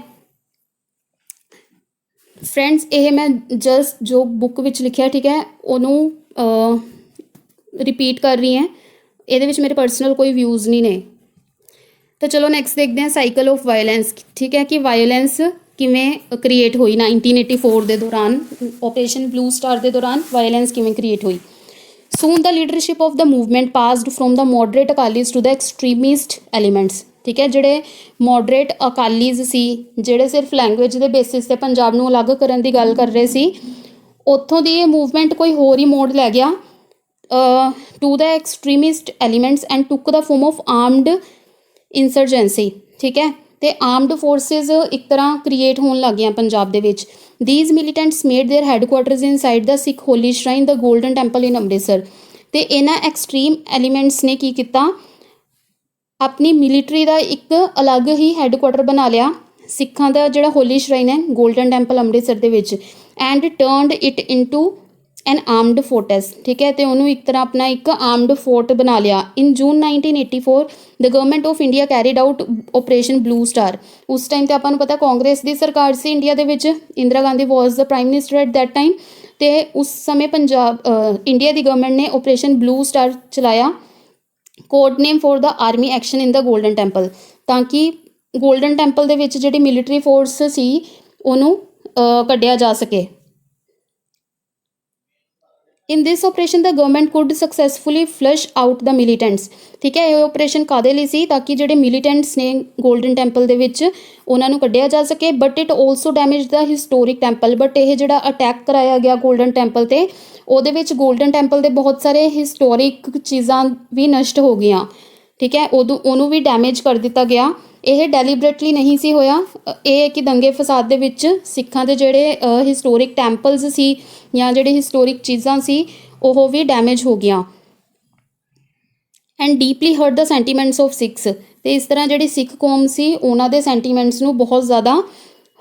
ਫਰੈਂਡਸ, ਇਹ ਮੈਂ ਜਸਟ ਜੋ ਬੁੱਕ ਵਿੱਚ ਲਿਖਿਆ, ਠੀਕ ਹੈ, ਉਹਨੂੰ ਰਿਪੀਟ ਕਰ ਰਹੀ ਹਾਂ। ਇਹਦੇ ਵਿੱਚ ਮੇਰੇ ਪਰਸਨਲ ਕੋਈ ਵਿਊਜ਼ ਨਹੀਂ ਨੇ। ਤਾਂ ਚਲੋ ਨੈਕਸਟ ਦੇਖਦੇ ਹਾਂ ਸਾਈਕਲ ਆਫ ਵਾਇਲੈਂਸ। ਠੀਕ ਹੈ ਕਿ ਵਾਇਲੈਂਸ ਕਿਵੇਂ ਕ੍ਰੀਏਟ ਹੋਈ 1984 ਦੇ ਦੌਰਾਨ, ਆਪਰੇਸ਼ਨ ਬਲੂ ਸਟਾਰ ਦੇ ਦੌਰਾਨ ਵਾਇਲੈਂਸ ਕਿਵੇਂ ਕ੍ਰੀਏਟ ਹੋਈ। Soon the leadership of the movement passed from the moderate Akalis to the extremist elements. ਠੀਕ ਹੈ, ਜਿਹੜੇ ਮੋਡਰੇਟ ਅਕਾਲੀਜ਼ ਸੀ, ਜਿਹੜੇ ਸਿਰਫ ਲੈਂਗੁਏਜ ਦੇ ਬੇਸਿਸ 'ਤੇ ਪੰਜਾਬ ਨੂੰ ਅਲੱਗ ਕਰਨ ਦੀ ਗੱਲ ਕਰ ਰਹੇ ਸੀ, ਉੱਥੋਂ ਦੀ ਇਹ ਮੂਵਮੈਂਟ ਕੋਈ ਹੋਰ ਹੀ ਮੋੜ ਲੈ ਗਿਆ to the extremist elements and took the form of armed insurgency. ਠੀਕ ਹੈ, ਅਤੇ ਆਰਮਡ ਫੋਰਸਿਸ ਇੱਕ ਤਰ੍ਹਾਂ ਕ੍ਰੀਏਟ ਹੋਣ ਲੱਗ ਗਈਆਂ ਪੰਜਾਬ ਦੇ ਵਿੱਚ। These militants made their headquarters inside the Sikh holy shrine the Golden Temple in Amritsar. ਅਤੇ ਇਹਨਾਂ ਐਕਸਟ੍ਰੀਮ ਐਲੀਮੈਂਟਸ ਨੇ ਕੀ ਕੀਤਾ, ਆਪਣੀ ਮਿਲੀਟਰੀ ਦਾ ਇੱਕ ਅਲੱਗ ਹੀ ਹੈਡਕੁਆਟਰ ਬਣਾ ਲਿਆ ਸਿੱਖਾਂ ਦਾ ਜਿਹੜਾ ਹੋਲੀ ਸ਼ਰਾਈਨ ਹੈ ਗੋਲਡਨ ਟੈਂਪਲ ਅੰਮ੍ਰਿਤਸਰ ਦੇ ਵਿੱਚ, and turned it into an armed fortress. ਠੀਕ ਹੈ, ਅਤੇ ਉਹਨੂੰ ਇੱਕ ਤਰ੍ਹਾਂ ਆਪਣਾ ਇੱਕ ਆਰਮਡ ਫੋਰਟ ਬਣਾ ਲਿਆ। ਇਨ ਜੂਨ 1984 ਦ government of India carried out operation Blue star. ਉਸ ਟਾਈਮ 'ਤੇ ਆਪਾਂ ਨੂੰ ਪਤਾ ਕਾਂਗਰਸ ਦੀ ਸਰਕਾਰ ਸੀ ਇੰਡੀਆ ਦੇ ਵਿੱਚ, Indira Gandhi was the prime minister at that time. ਅਤੇ ਉਸ ਸਮੇਂ ਇੰਡੀਆ ਦੀ ਗਵਰਨਮੈਂਟ ਨੇ ਆਪਰੇਸ਼ਨ ਬਲੂ ਸਟਾਰ ਚਲਾਇਆ, code name for the army action in the Golden Temple, ਤਾਂ ਕਿ ਗੋਲਡਨ ਟੈਂਪਲ ਦੇ ਵਿੱਚ ਜਿਹੜੀ ਮਿਲੀਟਰੀ ਫੋਰਸ ਸੀ ਉਹਨੂੰ ਕੱਢਿਆ ਜਾ ਸਕੇ। In this operation the government could successfully flush out the militants. ਠੀਕ ਹੈ, ਇਹ ਆਪਰੇਸ਼ਨ ਕਾਹਦੇ ਲਈ ਸੀ? ਤਾਂ ਕਿ ਜਿਹੜੇ ਮਿਲੀਟੈਂਟਸ ਨੇ ਗੋਲਡਨ ਟੈਂਪਲ ਦੇ ਵਿੱਚ ਉਹਨਾਂ ਨੂੰ ਕੱਢਿਆ ਜਾ ਸਕੇ। But it also damage the historic temple. But ਇਹ ਜਿਹੜਾ ਅਟੈਕ ਕਰਾਇਆ ਗਿਆ ਗੋਲਡਨ ਟੈਂਪਲ 'ਤੇ, ਉਹਦੇ ਵਿੱਚ ਗੋਲਡਨ ਟੈਂਪਲ ਦੇ ਬਹੁਤ ਸਾਰੇ ਹਿਸਟੋਰਿਕ ਚੀਜ਼ਾਂ ਵੀ ਨਸ਼ਟ ਹੋ ਗਈਆਂ। ਠੀਕ ਹੈ, ਉਹਨੂੰ ਵੀ ਡੈਮੇਜ ਕਰ ਦਿੱਤਾ ਗਿਆ। ਇਹ ਡੈਲੀਬਰੇਟਲੀ ਨਹੀਂ ਸੀ ਹੋਇਆ, ਇਹ ਹੈ ਕਿ ਦੰਗੇ ਫਸਾਦ ਦੇ ਵਿੱਚ ਸਿੱਖਾਂ ਦੇ ਜਿਹੜੇ ਹਿਸਟੋਰਿਕ ਟੈਂਪਲਸ ਸੀ ਜਾਂ ਜਿਹੜੇ ਹਿਸਟੋਰਿਕ ਚੀਜ਼ਾਂ ਸੀ ਉਹ ਵੀ ਡੈਮੇਜ ਹੋ ਗਈਆਂ। And deeply hurt the sentiments of Sikhs. ਅਤੇ ਇਸ ਤਰ੍ਹਾਂ ਜਿਹੜੀ ਸਿੱਖ ਕੌਮ ਸੀ ਉਹਨਾਂ ਦੇ ਸੈਂਟੀਮੈਂਟਸ ਨੂੰ ਬਹੁਤ ਜ਼ਿਆਦਾ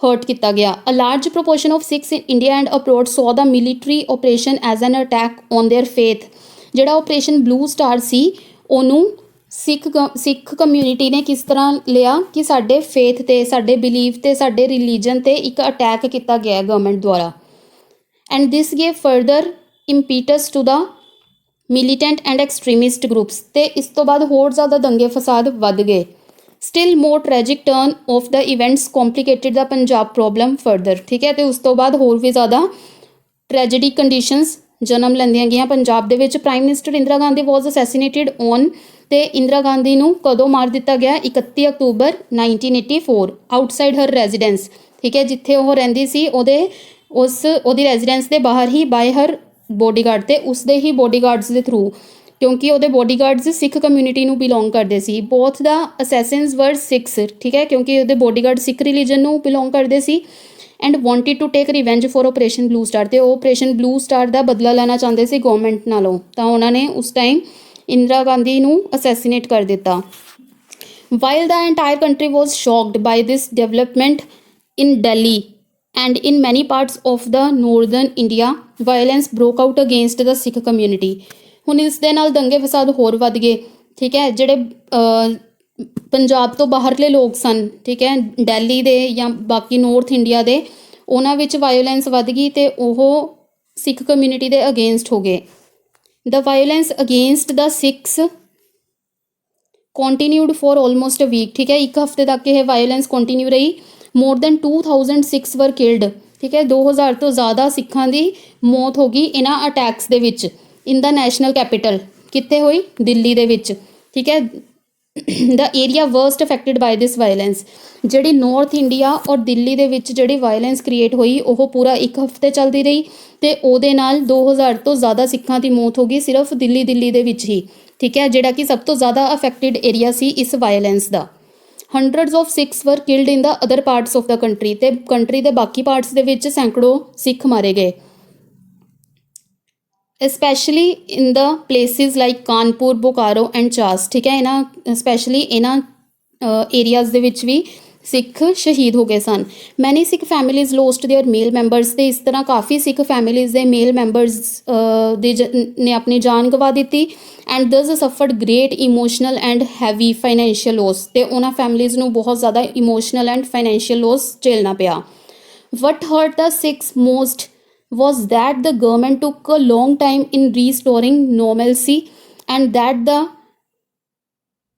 ਹਰਟ ਕੀਤਾ ਗਿਆ। A large proportion of Sikhs in India and abroad saw the military operation as an attack on their faith. ਜਿਹੜਾ ਆਪਰੇਸ਼ਨ ਬਲੂ ਸਟਾਰ ਸੀ ਉਹਨੂੰ ਸਿੱਖ ਕਮਿਊਨਿਟੀ ਨੇ ਕਿਸ ਤਰ੍ਹਾਂ ਲਿਆ ਕਿ ਸਾਡੇ ਫੇਥ 'ਤੇ, ਸਾਡੇ ਬਿਲੀਵ 'ਤੇ, ਸਾਡੇ ਰਿਲੀਜਨ 'ਤੇ ਇੱਕ ਅਟੈਕ ਕੀਤਾ ਗਿਆ ਗਵਰਨਮੈਂਟ ਦੁਆਰਾ। And this gave further impetus to the militant and extremist groups. ਅਤੇ ਇਸ ਤੋਂ ਬਾਅਦ ਹੋਰ ਜ਼ਿਆਦਾ ਦੰਗੇ ਫਸਾਦ ਵੱਧ ਗਏ। ਸਟਿਲ ਮੋਰ ਟ੍ਰੈਜਿਕ ਟਰਨ ਆਫ ਦਾ ਇਵੈਂਟਸ ਕੰਪਲੀਕੇਟਿਡ ਦਾ ਪੰਜਾਬ ਪ੍ਰੋਬਲਮ ਫਰਦਰ। ਠੀਕ ਹੈ, ਅਤੇ ਉਸ ਤੋਂ ਬਾਅਦ ਹੋਰ ਵੀ ਜ਼ਿਆਦਾ ਟ੍ਰੈਜਡੀ ਕੰਡੀਸ਼ਨਸ ਜਨਮ ਲੈਂਦੀਆਂ ਗਈਆਂ ਪੰਜਾਬ ਦੇ ਵਿੱਚ। Prime minister Indira Gandhi was assassinated on, ਅਤੇ ਇੰਦਰਾ ਗਾਂਧੀ ਨੂੰ ਕਦੋਂ ਮਾਰ ਦਿੱਤਾ ਗਿਆ? 31 ਅਕਤੂਬਰ 1984 ਆਊਟਸਾਈਡ ਹਰ ਰੈਜ਼ੀਡੈਂਸ। ਠੀਕ ਹੈ, ਜਿੱਥੇ ਉਹ ਰਹਿੰਦੀ ਸੀ ਉਹਦੀ ਰੈਜ਼ੀਡੈਂਸ ਦੇ ਬਾਹਰ ਹੀ, ਬਾਏ ਹਰ ਬੋਡੀਗਾਰਡ, ਅਤੇ ਉਸਦੇ ਹੀ ਬੋਡੀਗਾਰਡਸ ਦੇ ਥਰੂ, ਕਿਉਂਕਿ ਉਹਦੇ ਬੋਡੀਗਾਰਡਸ ਸਿੱਖ ਕਮਿਊਨਿਟੀ ਨੂੰ ਬਿਲੋਂਗ ਕਰਦੇ ਸੀ। ਬੋਥ ਦਾ ਅਸੈਸਿਨਸ ਵਰ ਸਿੱਖਸ। ਠੀਕ ਹੈ, ਕਿਉਂਕਿ ਉਹਦੇ ਬੋਡੀਗਾਰਡ ਸਿੱਖ ਰਿਲੀਜਨ ਨੂੰ ਬਿਲੋਂਗ ਕਰਦੇ ਸੀ। And wanted to take revenge for Operation Blue Star. ਅਤੇ ਉਹ ਆਪਰੇਸ਼ਨ ਬਲੂ ਸਟਾਰ ਦਾ ਬਦਲਾ ਲੈਣਾ ਚਾਹੁੰਦੇ ਸੀ ਗੌਰਮੈਂਟ ਨਾਲੋਂ, ਤਾਂ ਉਹਨਾਂ ਨੇ ਉਸ ਟਾਈਮ ਇੰਦਰਾ ਗਾਂਧੀ ਨੂੰ ਅਸੈਸੀਨੇਟ ਕਰ ਦਿੱਤਾ। While the entire country was shocked by this development in Delhi and in many parts of the northern India, violence broke out against the Sikh community. ਹੁਣ ਇਸ ਦੇ ਨਾਲ ਦੰਗੇ ਫਸਾਦ ਹੋਰ ਵੱਧ ਗਏ। ਠੀਕ ਹੈ, ਜਿਹੜੇ ਪੰਜਾਬ ਤੋਂ ਬਾਹਰਲੇ ਲੋਕ ਸਨ, ਠੀਕ ਹੈ, ਦਿੱਲੀ ਦੇ ਜਾਂ ਬਾਕੀ ਨੌਰਥ ਇੰਡੀਆ ਦੇ, ਉਹਨਾਂ ਵਿੱਚ ਵਾਇਓਲੈਂਸ ਵੱਧ ਗਈ ਅਤੇ ਉਹ ਸਿੱਖ ਕਮਿਊਨਿਟੀ ਦੇ ਅਗੇਂਸਟ ਹੋ ਗਏ। The violence against the Sikhs continued for almost a week। ਠੀਕ ਹੈ, ਇੱਕ ਹਫ਼ਤੇ ਤੱਕ ਇਹ ਵਾਇਲੈਂਸ ਕੰਟੀਨਿਊ ਰਹੀ। more than 2000 Sikhs were killed। ਠੀਕ ਹੈ, 2000 ਤੋਂ ਜ਼ਿਆਦਾ ਸਿੱਖਾਂ ਦੀ ਮੌਤ ਹੋ ਗਈ ਇਹਨਾਂ ਅਟੈਕਸ ਦੇ ਵਿੱਚ। ਇਨ ਦਾ ਨੈਸ਼ਨਲ ਕੈਪੀਟਲ ਕਿੱਥੇ ਹੋਈ? ਦਿੱਲੀ ਦੇ ਵਿੱਚ। ਠੀਕ ਹੈ, the area worst affected by this violence. ਜਿਹੜੀ ਨਾਰਥ ਇੰਡੀਆ ਔਰ ਦਿੱਲੀ ਦੇ ਵਿੱਚ ਜਿਹੜੀ ਵਾਇਲੈਂਸ ਕ੍ਰੀਏਟ ਹੋਈ ਉਹ ਪੂਰਾ 1 ਹਫ਼ਤੇ ਚੱਲਦੀ ਰਹੀ ਅਤੇ ਉਹਦੇ ਨਾਲ 2000 ਤੋਂ ਜ਼ਿਆਦਾ ਸਿੱਖਾਂ ਦੀ ਮੌਤ ਹੋ ਗਈ ਸਿਰਫ ਦਿੱਲੀ ਦੇ ਵਿੱਚ ਹੀ, ਠੀਕ ਹੈ, ਜਿਹੜਾ ਕਿ ਸਭ ਤੋਂ ਜ਼ਿਆਦਾ ਅਫੈਕਟਡ ਏਰੀਆ ਸੀ ਇਸ ਵਾਇਲੈਂਸ ਦਾ। Hundreds of Sikhs were killed in the other parts of the country, ਅਤੇ ਕੰਟਰੀ ਦੇ ਬਾਕੀ ਪਾਰਟਸ ਦੇ ਵਿੱਚ ਸੈਂਕੜੋ ਸਿੱਖ ਮਾਰੇ ਗਏ। Specially in the places like Kanpur, Bokaro and Chas, ਠੀਕ ਹੈ, ਸਪੈਸ਼ਲੀ ਇਹਨਾਂ ਏਰੀਆਜ਼ ਦੇ ਵਿੱਚ ਵੀ ਸਿੱਖ ਸ਼ਹੀਦ ਹੋ ਗਏ ਸਨ। Many Sikh families lost their male members, ਅਤੇ ਇਸ ਤਰ੍ਹਾਂ ਕਾਫੀ ਸਿੱਖ ਫੈਮਿਲੀਜ਼ ਦੇ ਮੇਲ ਮੈਂਬਰਸ ਨੇ ਆਪਣੀ ਜਾਨ ਗਵਾ ਦਿੱਤੀ। And thus suffered great emotional and heavy financial loss, ਅਤੇ ਉਹਨਾਂ ਫੈਮਿਲੀਜ਼ ਨੂੰ ਬਹੁਤ ਜ਼ਿਆਦਾ ਇਮੋਸ਼ਨਲ ਐਂਡ ਫਾਈਨੈਂਸ਼ੀਅਲ ਲੋਸ ਝੇਲਣਾ ਪਿਆ। What hurt the Sikhs most was that the government took a long time in restoring normalcy and that the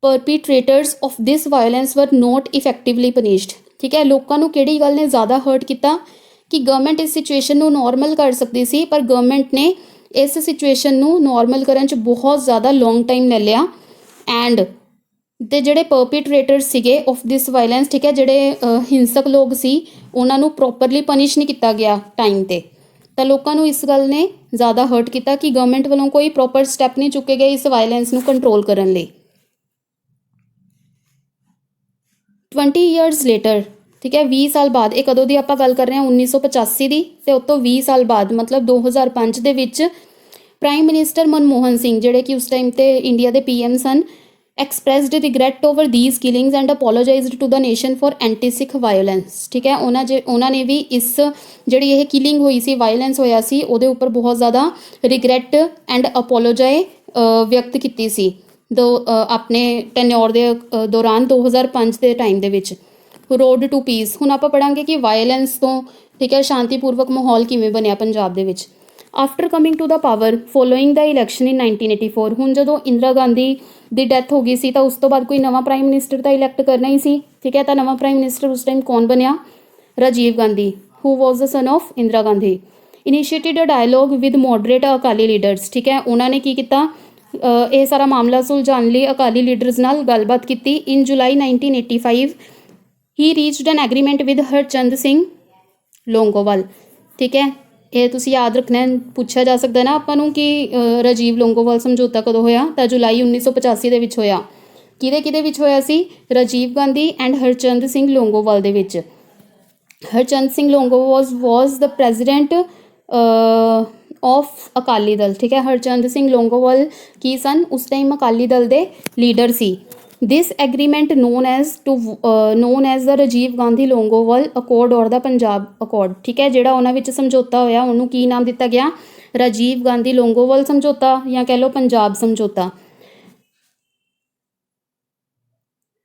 perpetrators of this violence were not effectively punished, ਠੀਕ ਹੈ। ਲੋਕਾਂ ਨੂੰ ਕਿਹੜੀ ਗੱਲ ਨੇ ਜ਼ਿਆਦਾ ਹਰਟ ਕੀਤਾ ਕਿ ਗਵਰਨਮੈਂਟ ਇਸ ਸਿਚੁਏਸ਼ਨ ਨੂੰ ਨੋਰਮਲ ਕਰ ਸਕਦੀ ਸੀ, ਪਰ ਗਵਰਨਮੈਂਟ ਨੇ ਇਸ ਸਿਚੁਏਸ਼ਨ ਨੂੰ ਨੋਰਮਲ ਕਰਨ 'ਚ ਬਹੁਤ ਜ਼ਿਆਦਾ ਲੌਂਗ ਟਾਈਮ ਲੈ ਲਿਆ। ਐਂਡ ਅਤੇ ਜਿਹੜੇ ਪਰਪੀਟਰੇਟਰਸ ਸੀਗੇ ਆਫ ਦਿਸ ਵਾਇਲੈਂਸ, ਠੀਕ ਹੈ, ਜਿਹੜੇ ਹਿੰਸਕ ਲੋਕ ਸੀ ਉਹਨਾਂ ਨੂੰ ਪ੍ਰੋਪਰਲੀ ਪਨਿਸ਼ ਨਹੀਂ ਕੀਤਾ ਗਿਆ ਟਾਈਮ 'ਤੇ। ਤਾਂ ਲੋਕਾਂ ਨੂੰ ਇਸ ਗੱਲ ਨੇ ਜ਼ਿਆਦਾ ਹਰਟ ਕੀਤਾ ਕਿ ਗਵਰਨਮੈਂਟ ਵੱਲੋਂ ਕੋਈ ਪ੍ਰੋਪਰ ਸਟੈਪ ਨਹੀਂ ਚੁੱਕੇ ਗਏ ਇਸ ਵਾਇਲੈਂਸ ਨੂੰ ਕੰਟਰੋਲ ਕਰਨ ਲਈ। 20 years later, ਠੀਕ ਹੈ, 20 ਸਾਲ ਬਾਅਦ, ਇਹ ਕਦੋਂ ਦੀ ਆਪਾਂ ਗੱਲ ਕਰ ਰਹੇ ਹਾਂ, 1985 ਦੀ, ਅਤੇ ਉਸ ਤੋਂ 20 ਸਾਲ ਬਾਅਦ ਮਤਲਬ 2005 ਦੇ ਵਿੱਚ ਪ੍ਰਾਈਮ ਮਿਨਿਸਟਰ ਮਨਮੋਹਨ ਸਿੰਘ, ਜਿਹੜੇ ਕਿ ਉਸ ਟਾਈਮ 'ਤੇ ਇੰਡੀਆ ਦੇ PM son, expressed regret over these killings and apologized to the nation for anti-Sikh violence, ਠੀਕ ਹੈ। ਉਹਨਾਂ ਨੇ ਵੀ ਇਸ ਜਿਹੜੀ ਇਹ ਕਿਲਿੰਗ ਹੋਈ ਸੀ, ਵਾਇਲੈਂਸ ਹੋਇਆ ਸੀ, ਉਹਦੇ ਉੱਪਰ ਬਹੁਤ ਜ਼ਿਆਦਾ ਰਿਗਰੈਟ ਐਂਡ ਅਪੋਲੋਜਾਈ ਵਿਅਕਤ ਕੀਤੀ ਸੀ ਆਪਣੇ ਟੈਨਿਓਰ ਦੇ ਦੌਰਾਨ 2005 ਦੇ ਟਾਈਮ ਦੇ ਵਿੱਚ। ਰੋਡ ਟੂ ਪੀਸ, ਹੁਣ ਆਪਾਂ ਪੜ੍ਹਾਂਗੇ ਕਿ ਵਾਇਲੈਂਸ ਤੋਂ, ਠੀਕ ਹੈ, ਸ਼ਾਂਤੀਪੂਰਵਕ ਮਾਹੌਲ ਕਿਵੇਂ ਬਣਿਆ ਪੰਜਾਬ ਦੇ ਵਿੱਚ। After coming to the power following the election in 1984, ਹੁਣ ਜਦੋਂ ਇੰਦਰਾ ਗਾਂਧੀ ਦੀ ਡੈਥ ਹੋ ਗਈ ਸੀ ਤਾਂ ਉਸ ਤੋਂ ਬਾਅਦ ਕੋਈ ਨਵਾਂ ਪ੍ਰਾਈਮ ਮਿਨਿਸਟਰ ਤਾਂ ਇਲੈਕਟ ਕਰਨਾ ਹੀ ਸੀ, ਠੀਕ ਹੈ। ਤਾਂ ਨਵਾਂ ਪ੍ਰਾਈਮ ਮਿਨਿਸਟਰ ਉਸ ਟਾਈਮ ਕੌਣ ਬਣਿਆ? Rajiv Gandhi, who was the son of Indira Gandhi. Initiated a dialogue with moderate Akali leaders, ਠੀਕ ਹੈ। ਉਹਨਾਂ ਨੇ ਕੀ ਕੀਤਾ, ਇਹ ਸਾਰਾ ਮਾਮਲਾ ਸੁਲਝਾਉਣ ਲਈ ਅਕਾਲੀ ਲੀਡਰਸ ਨਾਲ ਗੱਲਬਾਤ ਕੀਤੀ। In July 1985 he reached an agreement with Harchand Singh Longowal, ਠੀਕ ਹੈ। ਇਹ ਤੁਸੀਂ ਯਾਦ ਰੱਖਣਾ, ਪੁੱਛਿਆ ਜਾ ਸਕਦਾ ਨਾ ਆਪਾਂ ਨੂੰ ਕਿ ਰਾਜੀਵ ਲੋਂਗੋਵਾਲ ਸਮਝੌਤਾ ਕਦੋਂ ਹੋਇਆ, ਤਾਂ ਜੁਲਾਈ 1985 ਦੇ ਵਿੱਚ ਹੋਇਆ। ਕਿਹਦੇ ਵਿੱਚ ਹੋਇਆ ਸੀ? ਰਾਜੀਵ ਗਾਂਧੀ ਐਂਡ ਹਰਚੰਦ ਸਿੰਘ ਲੋਂਗੋਵਾਲ ਦੇ ਵਿੱਚ। ਹਰਚੰਦ ਸਿੰਘ ਲੋਂਗੋਵਾਲ ਵਾਜ਼ ਦ ਪ੍ਰੈਜ਼ੀਡੈਂਟ ਆਫ ਅਕਾਲੀ ਦਲ, ਠੀਕ ਹੈ। ਹਰਚੰਦ ਸਿੰਘ ਲੋਂਗੋਵਾਲ ਕੀ ਸਨ? ਉਸ ਟਾਈਮ ਅਕਾਲੀ ਦਲ ਦੇ ਲੀਡਰ ਸੀ। This agreement known as the Rajiv Gandhi Longowal accord or the Punjab ਅਕੋਰਡ, ਠੀਕ ਹੈ। ਜਿਹੜਾ ਉਹਨਾਂ ਵਿੱਚ ਸਮਝੌਤਾ ਹੋਇਆ ਉਹਨੂੰ ਕੀ ਨਾਮ ਦਿੱਤਾ ਗਿਆ? ਰਾਜੀਵ ਗਾਂਧੀ ਲੋਂਗੋਵਾਲ ਸਮਝੌਤਾ, ਜਾਂ ਕਹਿ ਲਓ ਪੰਜਾਬ ਸਮਝੌਤਾ।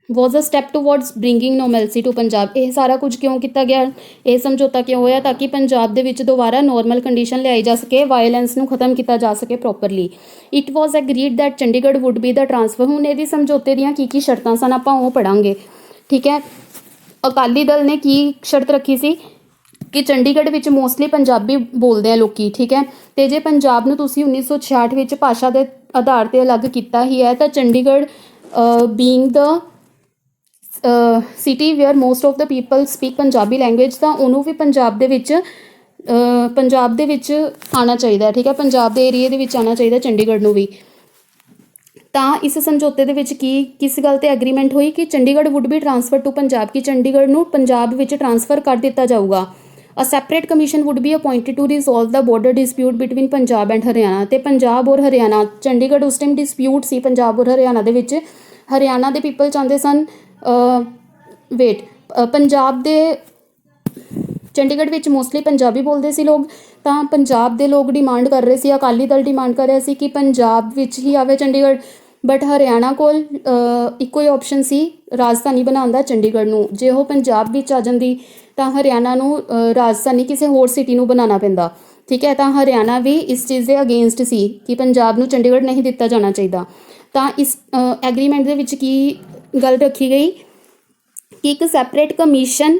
Was a step towards bringing normalcy to Punjab. ਇਹ ਸਾਰਾ ਕੁਝ ਕਿਉਂ ਕੀਤਾ ਗਿਆ? ਇਹ ਸਮਝੌਤਾ ਕਿਉਂ ਹੋਇਆ? ਤਾਂ ਕਿ ਪੰਜਾਬ ਦੇ ਵਿੱਚ ਦੁਬਾਰਾ ਨੋਰਮਲ ਕੰਡੀਸ਼ਨ ਲਿਆਈ ਜਾ ਸਕੇ, ਵਾਇਲੈਂਸ ਨੂੰ ਖਤਮ ਕੀਤਾ ਜਾ ਸਕੇ properly. It was agreed that Chandigarh would B the transfer. ਹੁਣ ਇਹਦੀ ਸਮਝੌਤੇ ਦੀਆਂ ਕੀ ਸ਼ਰਤਾਂ ਸਨ ਆਪਾਂ ਉਹ ਪੜ੍ਹਾਂਗੇ, ਠੀਕ ਹੈ। ਅਕਾਲੀ ਦਲ ਨੇ ਕੀ ਸ਼ਰਤ ਰੱਖੀ ਸੀ ਕਿ ਚੰਡੀਗੜ੍ਹ ਵਿੱਚ ਮੋਸਟਲੀ ਪੰਜਾਬੀ ਬੋਲਦੇ ਆ ਲੋਕੀ, ਠੀਕ ਹੈ। ਅਤੇ ਜੇ ਪੰਜਾਬ ਨੂੰ ਤੁਸੀਂ 1966 ਵਿੱਚ ਭਾਸ਼ਾ ਦੇ ਆਧਾਰ 'ਤੇ ਅਲੱਗ ਕੀਤਾ ਹੀ ਹੈ, ਤਾਂ Chandigarh being the city where most of the people speak Punjabi language, ਤਾਂ ਉਹਨੂੰ ਵੀ ਪੰਜਾਬ ਦੇ ਵਿੱਚ ਆਉਣਾ ਚਾਹੀਦਾ, ਠੀਕ ਹੈ। ਪੰਜਾਬ ਦੇ ਏਰੀਏ ਦੇ ਵਿੱਚ ਆਉਣਾ ਚਾਹੀਦਾ ਚੰਡੀਗੜ੍ਹ ਨੂੰ ਵੀ। ਤਾਂ ਇਸ ਸਮਝੌਤੇ ਦੇ ਵਿੱਚ ਕਿਸ ਗੱਲ 'ਤੇ ਐਗਰੀਮੈਂਟ ਹੋਈ ਕਿ Chandigarh would be transfer to Punjab, ਕਿ ਚੰਡੀਗੜ੍ਹ ਨੂੰ ਪੰਜਾਬ ਵਿੱਚ ਟਰਾਂਸਫਰ ਕਰ ਦਿੱਤਾ ਜਾਊਗਾ। A separate commission would be appointed to resolve the border dispute between Punjab and Haryana. ਅਤੇ ਪੰਜਾਬ ਔਰ ਹਰਿਆਣਾ, ਚੰਡੀਗੜ੍ਹ ਉਸ ਟਾਈਮ ਡਿਸਪਿਊਟ ਸੀ ਪੰਜਾਬ ਔਰ ਹਰਿਆਣਾ ਦੇ ਵਿੱਚ। ਹਰਿਆਣਾ ਦੇ ਪੀਪਲ ਚਾਹੁੰਦੇ ਸਨ ਪੰਜਾਬ ਦੇ ਚੰਡੀਗੜ੍ਹ ਵਿੱਚ ਮੋਸਟਲੀ ਪੰਜਾਬੀ ਬੋਲਦੇ ਸੀ ਲੋਕ, ਤਾਂ ਪੰਜਾਬ ਦੇ ਲੋਕ ਡਿਮਾਂਡ ਕਰ ਰਹੇ ਸੀ, ਅਕਾਲੀ ਦਲ ਡਿਮਾਂਡ ਕਰ ਰਿਹਾ ਸੀ ਕਿ ਪੰਜਾਬ ਵਿੱਚ ਹੀ ਆਵੇ ਚੰਡੀਗੜ੍ਹ। ਬਟ ਹਰਿਆਣਾ ਕੋਲ ਇੱਕੋ ਹੀ ਆਪਸ਼ਨ ਸੀ ਰਾਜਧਾਨੀ ਬਣਾਉਣ ਦਾ ਚੰਡੀਗੜ੍ਹ ਨੂੰ। ਜੇ ਉਹ ਪੰਜਾਬ ਵਿੱਚ ਆ ਜਾਂਦੀ ਤਾਂ ਹਰਿਆਣਾ ਨੂੰ ਰਾਜਧਾਨੀ ਕਿਸੇ ਹੋਰ ਸਿਟੀ ਨੂੰ ਬਣਾਉਣਾ ਪੈਂਦਾ, ਠੀਕ ਹੈ। ਤਾਂ ਹਰਿਆਣਾ ਵੀ ਇਸ ਚੀਜ਼ ਦੇ ਅਗੇਂਸਟ ਸੀ ਕਿ ਪੰਜਾਬ ਨੂੰ ਚੰਡੀਗੜ੍ਹ ਨਹੀਂ ਦਿੱਤਾ ਜਾਣਾ ਚਾਹੀਦਾ। ਤਾਂ ਇਸ ਐਗਰੀਮੈਂਟ ਦੇ ਵਿੱਚ ਕੀ ਗੱਲ ਰੱਖੀ ਗਈ ਕਿ ਇੱਕ ਸੈਪਰੇਟ ਕਮਿਸ਼ਨ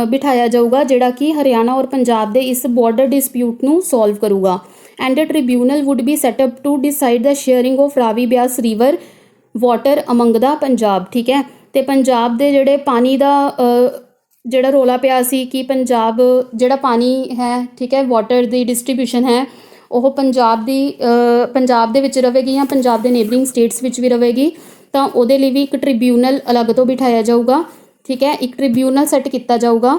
ਬਿਠਾਇਆ ਜਾਊਗਾ ਜਿਹੜਾ ਕਿ ਹਰਿਆਣਾ ਔਰ ਪੰਜਾਬ ਦੇ ਇਸ ਬਾਰਡਰ ਡਿਸਪਿਊਟ ਨੂੰ ਸੋਲਵ ਕਰੂਗਾ। And a tribunal would be set up to decide the sharing of Ravi Beas river water among the Punjab, ਠੀਕ ਹੈ। ਤੇ ਪੰਜਾਬ ਦੇ ਜਿਹੜੇ ਪਾਣੀ ਦਾ ਜਿਹੜਾ ਰੌਲਾ ਪਿਆ ਸੀ ਕਿ ਪੰਜਾਬ ਜਿਹੜਾ ਪਾਣੀ ਹੈ, ਠੀਕ ਹੈ, ਵਾਟਰ ਦੀ ਡਿਸਟ੍ਰੀਬਿਊਸ਼ਨ ਹੈ ਉਹ ਪੰਜਾਬ ਦੇ ਵਿੱਚ ਰਹੇਗੀ ਜਾਂ ਪੰਜਾਬ ਦੇ ਨੇਬਰਿੰਗ ਸਟੇਟਸ ਵਿੱਚ ਵੀ ਰਹੇਗੀ, ਤਾਂ ਉਹਦੇ ਲਈ ਵੀ ਇੱਕ ਟ੍ਰਿਬਿਊਨਲ ਅਲੱਗ ਤੋਂ ਬਿਠਾਇਆ ਜਾਊਗਾ, ਠੀਕ ਹੈ। ਇੱਕ ਟ੍ਰਿਬਿਊਨਲ ਸੈੱਟ ਕੀਤਾ ਜਾਊਗਾ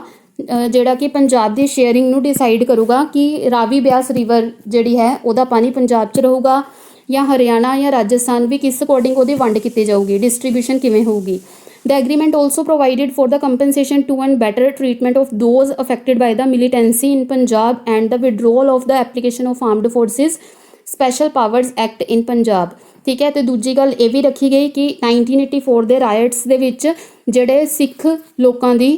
ਜਿਹੜਾ ਕਿ ਪੰਜਾਬ ਦੀ ਸ਼ੇਅਰਿੰਗ ਨੂੰ ਡਿਸਾਈਡ ਕਰੂਗਾ ਕਿ ਰਾਵੀ ਬਿਆਸ ਰਿਵਰ ਜਿਹੜੀ ਹੈ ਉਹਦਾ ਪਾਣੀ ਪੰਜਾਬ 'ਚ ਰਹੂਗਾ ਜਾਂ ਹਰਿਆਣਾ ਜਾਂ ਰਾਜਸਥਾਨ, ਵੀ ਕਿਸ ਅਕੋਰਡਿੰਗ ਉਹਦੀ ਵੰਡ ਕੀਤੀ ਜਾਊਗੀ, ਡਿਸਟ੍ਰੀਬਿਊਸ਼ਨ ਕਿਵੇਂ ਹੋਊਗੀ। The agreement also provided for the compensation to and better treatment of those affected by the militancy in Punjab and the withdrawal of the application of Armed Forces Special Powers Act in Punjab, ਠੀਕ ਹੈ। ਤੇ ਦੂਜੀ ਗੱਲ ਇਹ ਵੀ ਰੱਖੀ ਗਈ ਕਿ 1984 ਦੇ ਰਾਇਟਸ ਦੇ ਵਿੱਚ ਜਿਹੜੇ ਸਿੱਖ ਲੋਕਾਂ ਦੀ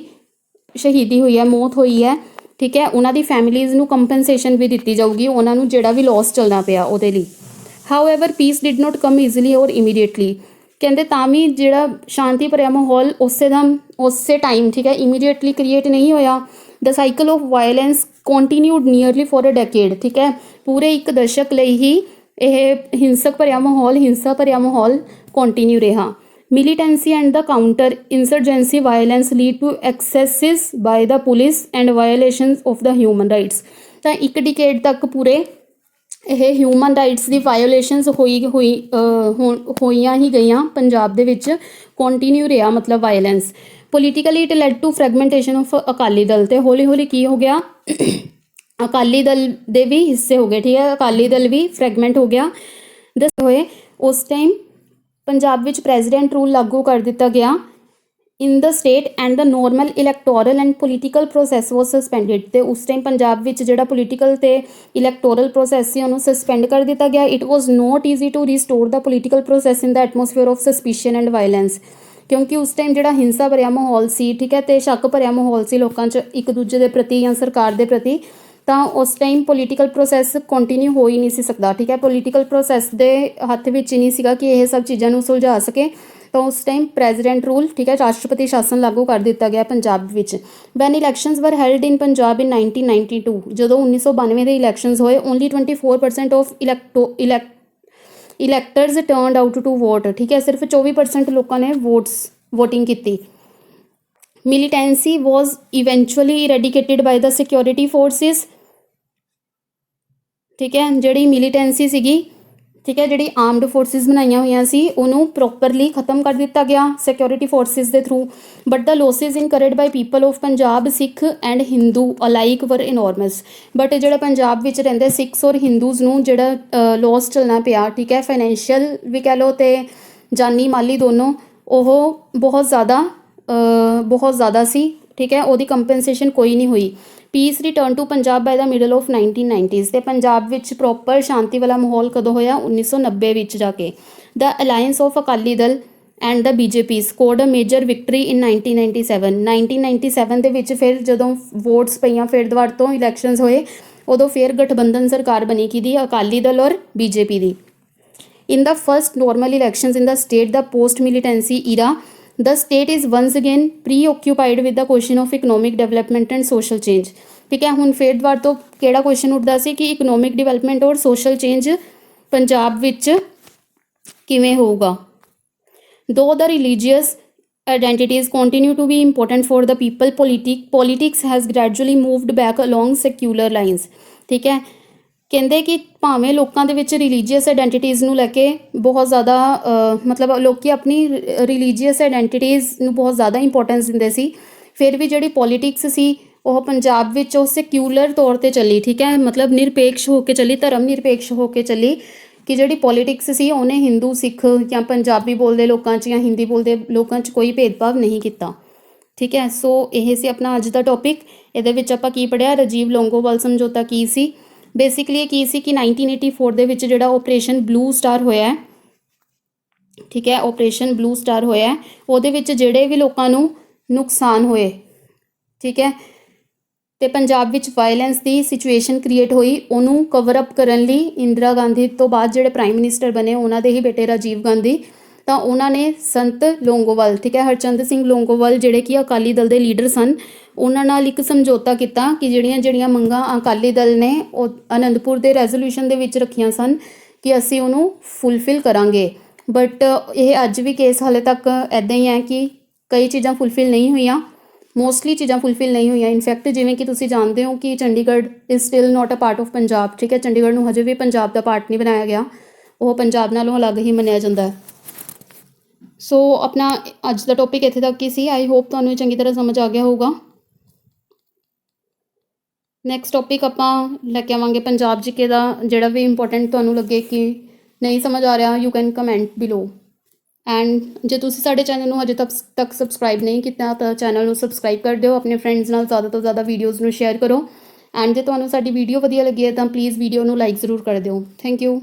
ਸ਼ਹੀਦੀ ਹੋਈ ਹੈ, ਮੌਤ ਹੋਈ ਹੈ, ਠੀਕ ਹੈ, ਉਹਨਾਂ ਦੀ ਫੈਮਿਲੀਜ਼ ਨੂੰ ਕੰਪਨਸੇਸ਼ਨ ਵੀ ਦਿੱਤੀ ਜਾਊਗੀ, ਉਹਨਾਂ ਨੂੰ ਜਿਹੜਾ ਵੀ ਲੋਸ ਚੱਲਣਾ ਪਿਆ ਉਹਦੇ ਲਈ। However peace did not come easily or immediately, ਕਹਿੰਦੇ ਤਾਂ ਵੀ ਜਿਹੜਾ ਸ਼ਾਂਤੀ ਭਰਿਆ ਮਾਹੌਲ ਉਸੇ ਟਾਈਮ, ਠੀਕ ਹੈ, ਇਮੀਡੀਏਟਲੀ ਕ੍ਰੀਏਟ ਨਹੀਂ ਹੋਇਆ। The cycle of violence continued nearly for a decade, ਠੀਕ ਹੈ, ਪੂਰੇ ਇੱਕ ਦਸ਼ਕ ਲਈ ਹੀ ਇਹ ਹਿੰਸਾ ਭਰਿਆ ਮਾਹੌਲ ਕੰਟੀਨਿਊ ਰਿਹਾ। Militancy and the counter insurgency violence lead to excesses by the police and violations of the human rights, ਤਾਂ ਇੱਕ ਡਿਕੇਡ ਤੱਕ ਪੂਰੇ ਇਹ ਹਿਊਮਨ ਰਾਈਟਸ ਦੀ ਵਾਇਓਲੇਸ਼ਨਸ ਹੋਈਆਂ ਹੀ ਗਈਆਂ ਪੰਜਾਬ ਦੇ ਵਿੱਚ, ਕੰਟੀਨਿਊ ਰਿਹਾ ਮਤਲਬ violence. Politically it led to fragmentation of Akali Dal, ਤੇ ਹੌਲੀ ਹੌਲੀ ਕੀ ਹੋ ਗਿਆ, ਅਕਾਲੀ ਦਲ ਦੇ ਵੀ ਹਿੱਸੇ ਹੋ ਗਏ, ਠੀਕ ਹੈ, ਅਕਾਲੀ ਦਲ ਵੀ ਫਰੈਗਮੈਂਟ ਹੋ ਗਿਆ। ਦੱਸੇ ਹੋਏ ਉਸ ਟਾਈਮ ਪੰਜਾਬ ਵਿੱਚ ਪ੍ਰੈਜ਼ੀਡੈਂਟ ਰੂਲ ਲਾਗੂ ਕਰ ਦਿੱਤਾ ਗਿਆ in the state and the normal electoral and political process was suspended, ਤੇ ਉਸ ਟਾਈਮ ਪੰਜਾਬ ਵਿੱਚ ਜਿਹੜਾ ਪੋਲੀਟੀਕਲ ਤੇ ਇਲੈਕਟੋਰਲ ਪ੍ਰੋਸੈਸ ਸੀ ਉਹਨੂੰ ਸਸਪੈਂਡ ਕਰ ਦਿੱਤਾ ਗਿਆ। It was not easy to restore the political process in the atmosphere of suspicion and violence, ਕਿਉਂਕਿ ਉਸ ਟਾਈਮ ਜਿਹੜਾ ਹਿੰਸਾ ਭਰਿਆ ਮਾਹੌਲ ਸੀ, ਠੀਕ ਹੈ, ਤੇ ਸ਼ੱਕ ਭਰਿਆ ਮਾਹੌਲ ਸੀ ਲੋਕਾਂ 'ਚ ਇੱਕ ਦੂਜੇ ਦੇ ਪ੍ਰਤੀ ਜਾਂ ਸਰਕਾਰ ਦੇ ਪ੍ਰਤੀ, ਤਾਂ ਉਸ ਟਾਈਮ ਪੋਲੀਟੀਕਲ ਪ੍ਰੋਸੈਸ ਕੰਟੀਨਿਊ ਹੋ ਹੀ ਨਹੀਂ ਸੀ ਸਕਦਾ, ਠੀਕ ਹੈ। ਪੋਲੀਟੀਕਲ ਪ੍ਰੋਸੈਸ ਦੇ ਹੱਥ ਵਿੱਚ ਹੀ ਨਹੀਂ ਸੀਗਾ ਕਿ ਇਹ ਸਭ ਚੀਜ਼ਾਂ ਨੂੰ ਸੁਲਝਾ ਸਕੇ, ਤਾਂ ਉਸ ਟਾਈਮ ਪ੍ਰੈਜ਼ੀਡੈਂਟ ਰੂਲ, ਠੀਕ ਹੈ, ਰਾਸ਼ਟਰਪਤੀ ਸ਼ਾਸਨ ਲਾਗੂ ਕਰ ਦਿੱਤਾ ਗਿਆ ਪੰਜਾਬ ਵਿੱਚ। When elections were held in Punjab in 1992, ਜਦੋਂ 1992 ਦੇ ਇਲੈਕਸ਼ਨਸ ਹੋਏ, only 24% of electors turned out to vote, ਠੀਕ ਹੈ, ਸਿਰਫ 24% ਲੋਕਾਂ ਨੇ ਵੋਟਿੰਗ ਕੀਤੀ। Militancy was eventually eradicated by the security forces, ਠੀਕ ਹੈ, ਜਿਹੜੀ ਮਿਲੀਟੈਂਸੀ ਸੀਗੀ, ਠੀਕ ਹੈ, ਜਿਹੜੀ ਆਰਮਡ ਫੋਰਸਿਸ ਬਣਾਈਆਂ ਹੋਈਆਂ ਸੀ ਉਹਨੂੰ ਪ੍ਰੋਪਰਲੀ ਖਤਮ ਕਰ ਦਿੱਤਾ ਗਿਆ ਸਿਕਿਉਰਿਟੀ ਫੋਰਸਿਸ ਦੇ through. But the losses incurred by people of Punjab, Sikh and Hindu alike were enormous, but ਜਿਹੜਾ ਪੰਜਾਬ ਵਿੱਚ ਰਹਿੰਦੇ ਸਿੱਖਸ ਔਰ ਹਿੰਦੂਜ਼ ਨੂੰ ਜਿਹੜਾ ਲੋਸ ਚੱਲਣਾ ਪਿਆ, ਠੀਕ ਹੈ, ਫਾਈਨੈਂਸ਼ੀਅਲ ਵੀ ਕਹਿ ਲਓ ਤੇ ਜਾਨੀ ਮਾਲੀ ਦੋਨੋਂ, ਉਹ ਬਹੁਤ ਜ਼ਿਆਦਾ ਸੀ, ਠੀਕ ਹੈ, ਉਹਦੀ ਕੰਪਨਸੇਸ਼ਨ ਕੋਈ ਨਹੀਂ ਹੋਈ। Peace return to Punjab by the middle of 1990s, ਤੇ ਪੰਜਾਬ ਵਿੱਚ ਪ੍ਰੋਪਰ ਸ਼ਾਂਤੀ ਵਾਲਾ ਮਾਹੌਲ ਕਦੋਂ ਹੋਇਆ, 1990 ਵਿੱਚ ਜਾ ਕੇ। The alliance of Akali Dal and the BJP scored a major victory in 1997 ਦੇ ਵਿੱਚ ਫਿਰ ਜਦੋਂ ਵੋਟਸ ਪਈਆਂ, ਫਿਰ ਦੁਬਾਰਾ ਤੋਂ ਇਲੈਕਸ਼ਨਸ ਹੋਏ, ਉਦੋਂ ਫਿਰ ਗਠਬੰਧਨ ਸਰਕਾਰ ਬਣੀ ਕਿਹਦੀ, ਅਕਾਲੀ ਦਲ ਔਰ BJP ਦੀ। In the first normal elections in the state the post militancy era, the state is once again preoccupied with the question of economic development and social change, ਠੀਕ ਹੈ। ਹੁਣ ਫਿਰ ਦੁਬਾਰਾ ਤੋਂ ਕਿਹੜਾ ਕੁਐਸਚਨ ਉੱਠਦਾ ਸੀ ਕਿ ਇਕਨੋਮਿਕ ਡਿਵੈਲਪਮੈਂਟ ਔਰ ਸੋਸ਼ਲ ਚੇਂਜ ਪੰਜਾਬ ਵਿੱਚ ਕਿਵੇਂ ਹੋਊਗਾ। Though the religious identities continue to be important for the people, politics has gradually moved back along secular lines, ਠੀਕ ਹੈ। ਕਹਿੰਦੇ ਕਿ ਭਾਵੇਂ ਲੋਕਾਂ ਦੇ ਵਿੱਚ ਰਿਲੀਜੀਅਸ ਆਈਡੈਂਟੀਟੀਜ਼ ਨੂੰ ਲੈ ਕੇ ਬਹੁਤ ਜ਼ਿਆਦਾ ਮਤਲਬ ਲੋਕੀ ਆਪਣੀ ਰਿਲੀਜੀਅਸ ਆਈਡੈਂਟੀਟੀਜ਼ ਨੂੰ ਬਹੁਤ ਜ਼ਿਆਦਾ ਇੰਪੋਰਟੈਂਸ ਦਿੰਦੇ ਸੀ, ਫਿਰ ਵੀ ਜਿਹੜੀ ਪੋਲੀਟਿਕਸ ਸੀ ਉਹ ਪੰਜਾਬ ਵਿੱਚ ਉਹ ਸੈਕਿਊਲਰ ਤੌਰ 'ਤੇ ਚੱਲੀ, ਠੀਕ ਹੈ, ਮਤਲਬ ਨਿਰਪੇਕਸ਼ ਹੋ ਕੇ ਚੱਲੀ, ਧਰਮ ਨਿਰਪੇਕਸ਼ ਹੋ ਕੇ ਚੱਲੀ, ਕਿ ਜਿਹੜੀ ਪੋਲੀਟਿਕਸ ਸੀ ਉਹਨੇ ਹਿੰਦੂ, ਸਿੱਖ ਜਾਂ ਪੰਜਾਬੀ ਬੋਲਦੇ ਲੋਕਾਂ 'ਚ ਜਾਂ ਹਿੰਦੀ ਬੋਲਦੇ ਲੋਕਾਂ 'ਚ ਕੋਈ ਭੇਦਭਾਵ ਨਹੀਂ ਕੀਤਾ, ਠੀਕ ਹੈ। ਸੋ ਇਹ ਸੀ ਆਪਣਾ ਅੱਜ ਦਾ ਟੌਪਿਕ। ਇਹਦੇ ਵਿੱਚ ਆਪਾਂ ਕੀ ਪੜ੍ਹਿਆ, ਰਾਜੀਵ ਲੋਂਗੋਵਾਲ ਸਮਝੌਤਾ ਕੀ ਸੀ। ਬੇਸਿਕਲੀ ਕੀ ਸੀ ਕਿ 1984 ਦੇ ਵਿੱਚ ਜਿਹੜਾ ਆਪਰੇਸ਼ਨ ਬਲੂ ਸਟਾਰ ਹੋਇਆ, ਠੀਕ ਹੈ, ਆਪਰੇਸ਼ਨ ਬਲੂ ਸਟਾਰ ਹੋਇਆ, ਉਹਦੇ ਵਿੱਚ ਜਿਹੜੇ ਵੀ ਲੋਕਾਂ ਨੂੰ ਨੁਕਸਾਨ ਹੋਏ, ਠੀਕ ਹੈ, ਤੇ ਪੰਜਾਬ ਵਿੱਚ ਵਾਇਲੈਂਸ ਦੀ ਸਿਚੁਏਸ਼ਨ ਕ੍ਰੀਏਟ ਹੋਈ, ਉਹਨੂੰ ਕਵਰ ਅਪ ਕਰਨ ਲਈ ਇੰਦਰਾ ਗਾਂਧੀ ਤੋਂ ਬਾਅਦ ਜਿਹੜੇ ਪ੍ਰਾਈਮ ਮਿਨਿਸਟਰ ਬਣੇ ਉਹਨਾਂ ਦੇ ਹੀ ਬੇਟੇ ਰਾਜੀਵ ਗਾਂਧੀ, ਤਾਂ ਉਹਨਾਂ ਨੇ ਸੰਤ ਲੋਂਗੋਵਾਲ, ਠੀਕ ਹੈ, ਹਰਚੰਦ ਸਿੰਘ ਲੋਂਗੋਵਾਲ ਜਿਹੜੇ ਕਿ ਅਕਾਲੀ ਦਲ ਦੇ ਲੀਡਰ ਸਨ, ਉਹਨਾਂ ਨਾਲ ਇੱਕ ਸਮਝੌਤਾ ਕੀਤਾ ਕਿ ਜਿਹੜੀਆਂ ਮੰਗਾਂ ਅਕਾਲੀ ਦਲ ਨੇ ਉਹ ਅਨੰਦਪੁਰ ਦੇ ਰੈਜ਼ੋਲੂਸ਼ਨ ਦੇ ਵਿੱਚ ਰੱਖੀਆਂ ਸਨ ਕਿ ਅਸੀਂ ਉਹਨੂੰ ਫੁੱਲਫਿਲ ਕਰਾਂਗੇ। ਬਟ ਇਹ ਅੱਜ ਵੀ ਕੇਸ ਹਾਲੇ ਤੱਕ ਇੱਦਾਂ ਹੀ ਹੈ ਕਿ ਕਈ ਚੀਜ਼ਾਂ ਫੁੱਲਫਿਲ ਨਹੀਂ ਹੋਈਆਂ, ਮੋਸਟਲੀ ਚੀਜ਼ਾਂ ਫੁੱਲਫਿਲ ਨਹੀਂ ਹੋਈਆਂ। ਇਨਫੈਕਟ ਜਿਵੇਂ ਕਿ ਤੁਸੀਂ ਜਾਣਦੇ ਹੋ ਕਿ Chandigarh is still not a part of Punjab, ਠੀਕ ਹੈ। ਚੰਡੀਗੜ੍ਹ ਨੂੰ ਹਜੇ ਵੀ ਪੰਜਾਬ ਦਾ ਪਾਰਟ ਨਹੀਂ ਬਣਾਇਆ ਗਿਆ, ਉਹ ਪੰਜਾਬ ਨਾਲੋਂ ਅਲੱਗ ਹੀ ਮੰਨਿਆ ਜਾਂਦਾ ਹੈ। ਸੋ ਆਪਣਾ ਅੱਜ ਦਾ ਟੌਪਿਕ ਇੱਥੇ ਤੱਕ ਹੀ ਸੀ। ਆਈ ਹੋਪ ਤੁਹਾਨੂੰ ਚੰਗੀ ਤਰ੍ਹਾਂ ਸਮਝ ਆ ਗਿਆ ਹੋਊਗਾ। ਨੈਕਸਟ ਟੌਪਿਕ ਆਪਾਂ ਲੈ ਕੇ ਆਵਾਂਗੇ ਪੰਜਾਬ ਜੀਕੇ ਦਾ। ਜਿਹੜਾ ਵੀ ਇੰਪੋਰਟੈਂਟ ਤੁਹਾਨੂੰ ਲੱਗੇ ਕਿ ਨਹੀਂ ਸਮਝ ਆ ਰਿਹਾ, you can comment below. And ਜੇ ਤੁਸੀਂ ਸਾਡੇ ਚੈਨਲ ਨੂੰ ਹਜੇ ਤੱਕ ਸਬਸਕ੍ਰਾਈਬ ਨਹੀਂ ਕੀਤਾ ਤਾਂ ਚੈਨਲ ਨੂੰ ਸਬਸਕ੍ਰਾਈਬ ਕਰ ਦਿਓ, ਆਪਣੇ ਫਰੈਂਡਸ ਨਾਲ ਜ਼ਿਆਦਾ ਤੋਂ ਜ਼ਿਆਦਾ ਵੀਡੀਓਜ਼ ਨੂੰ ਸ਼ੇਅਰ ਕਰੋ। ਐਂਡ ਜੇ ਤੁਹਾਨੂੰ ਸਾਡੀ ਵੀਡੀਓ ਵਧੀਆ ਲੱਗੀ ਹੈ ਤਾਂ ਪਲੀਜ਼ ਵੀਡੀਓ ਨੂੰ ਲਾਈਕ ਜ਼ਰੂਰ ਕਰ ਦਿਓ। Thank you.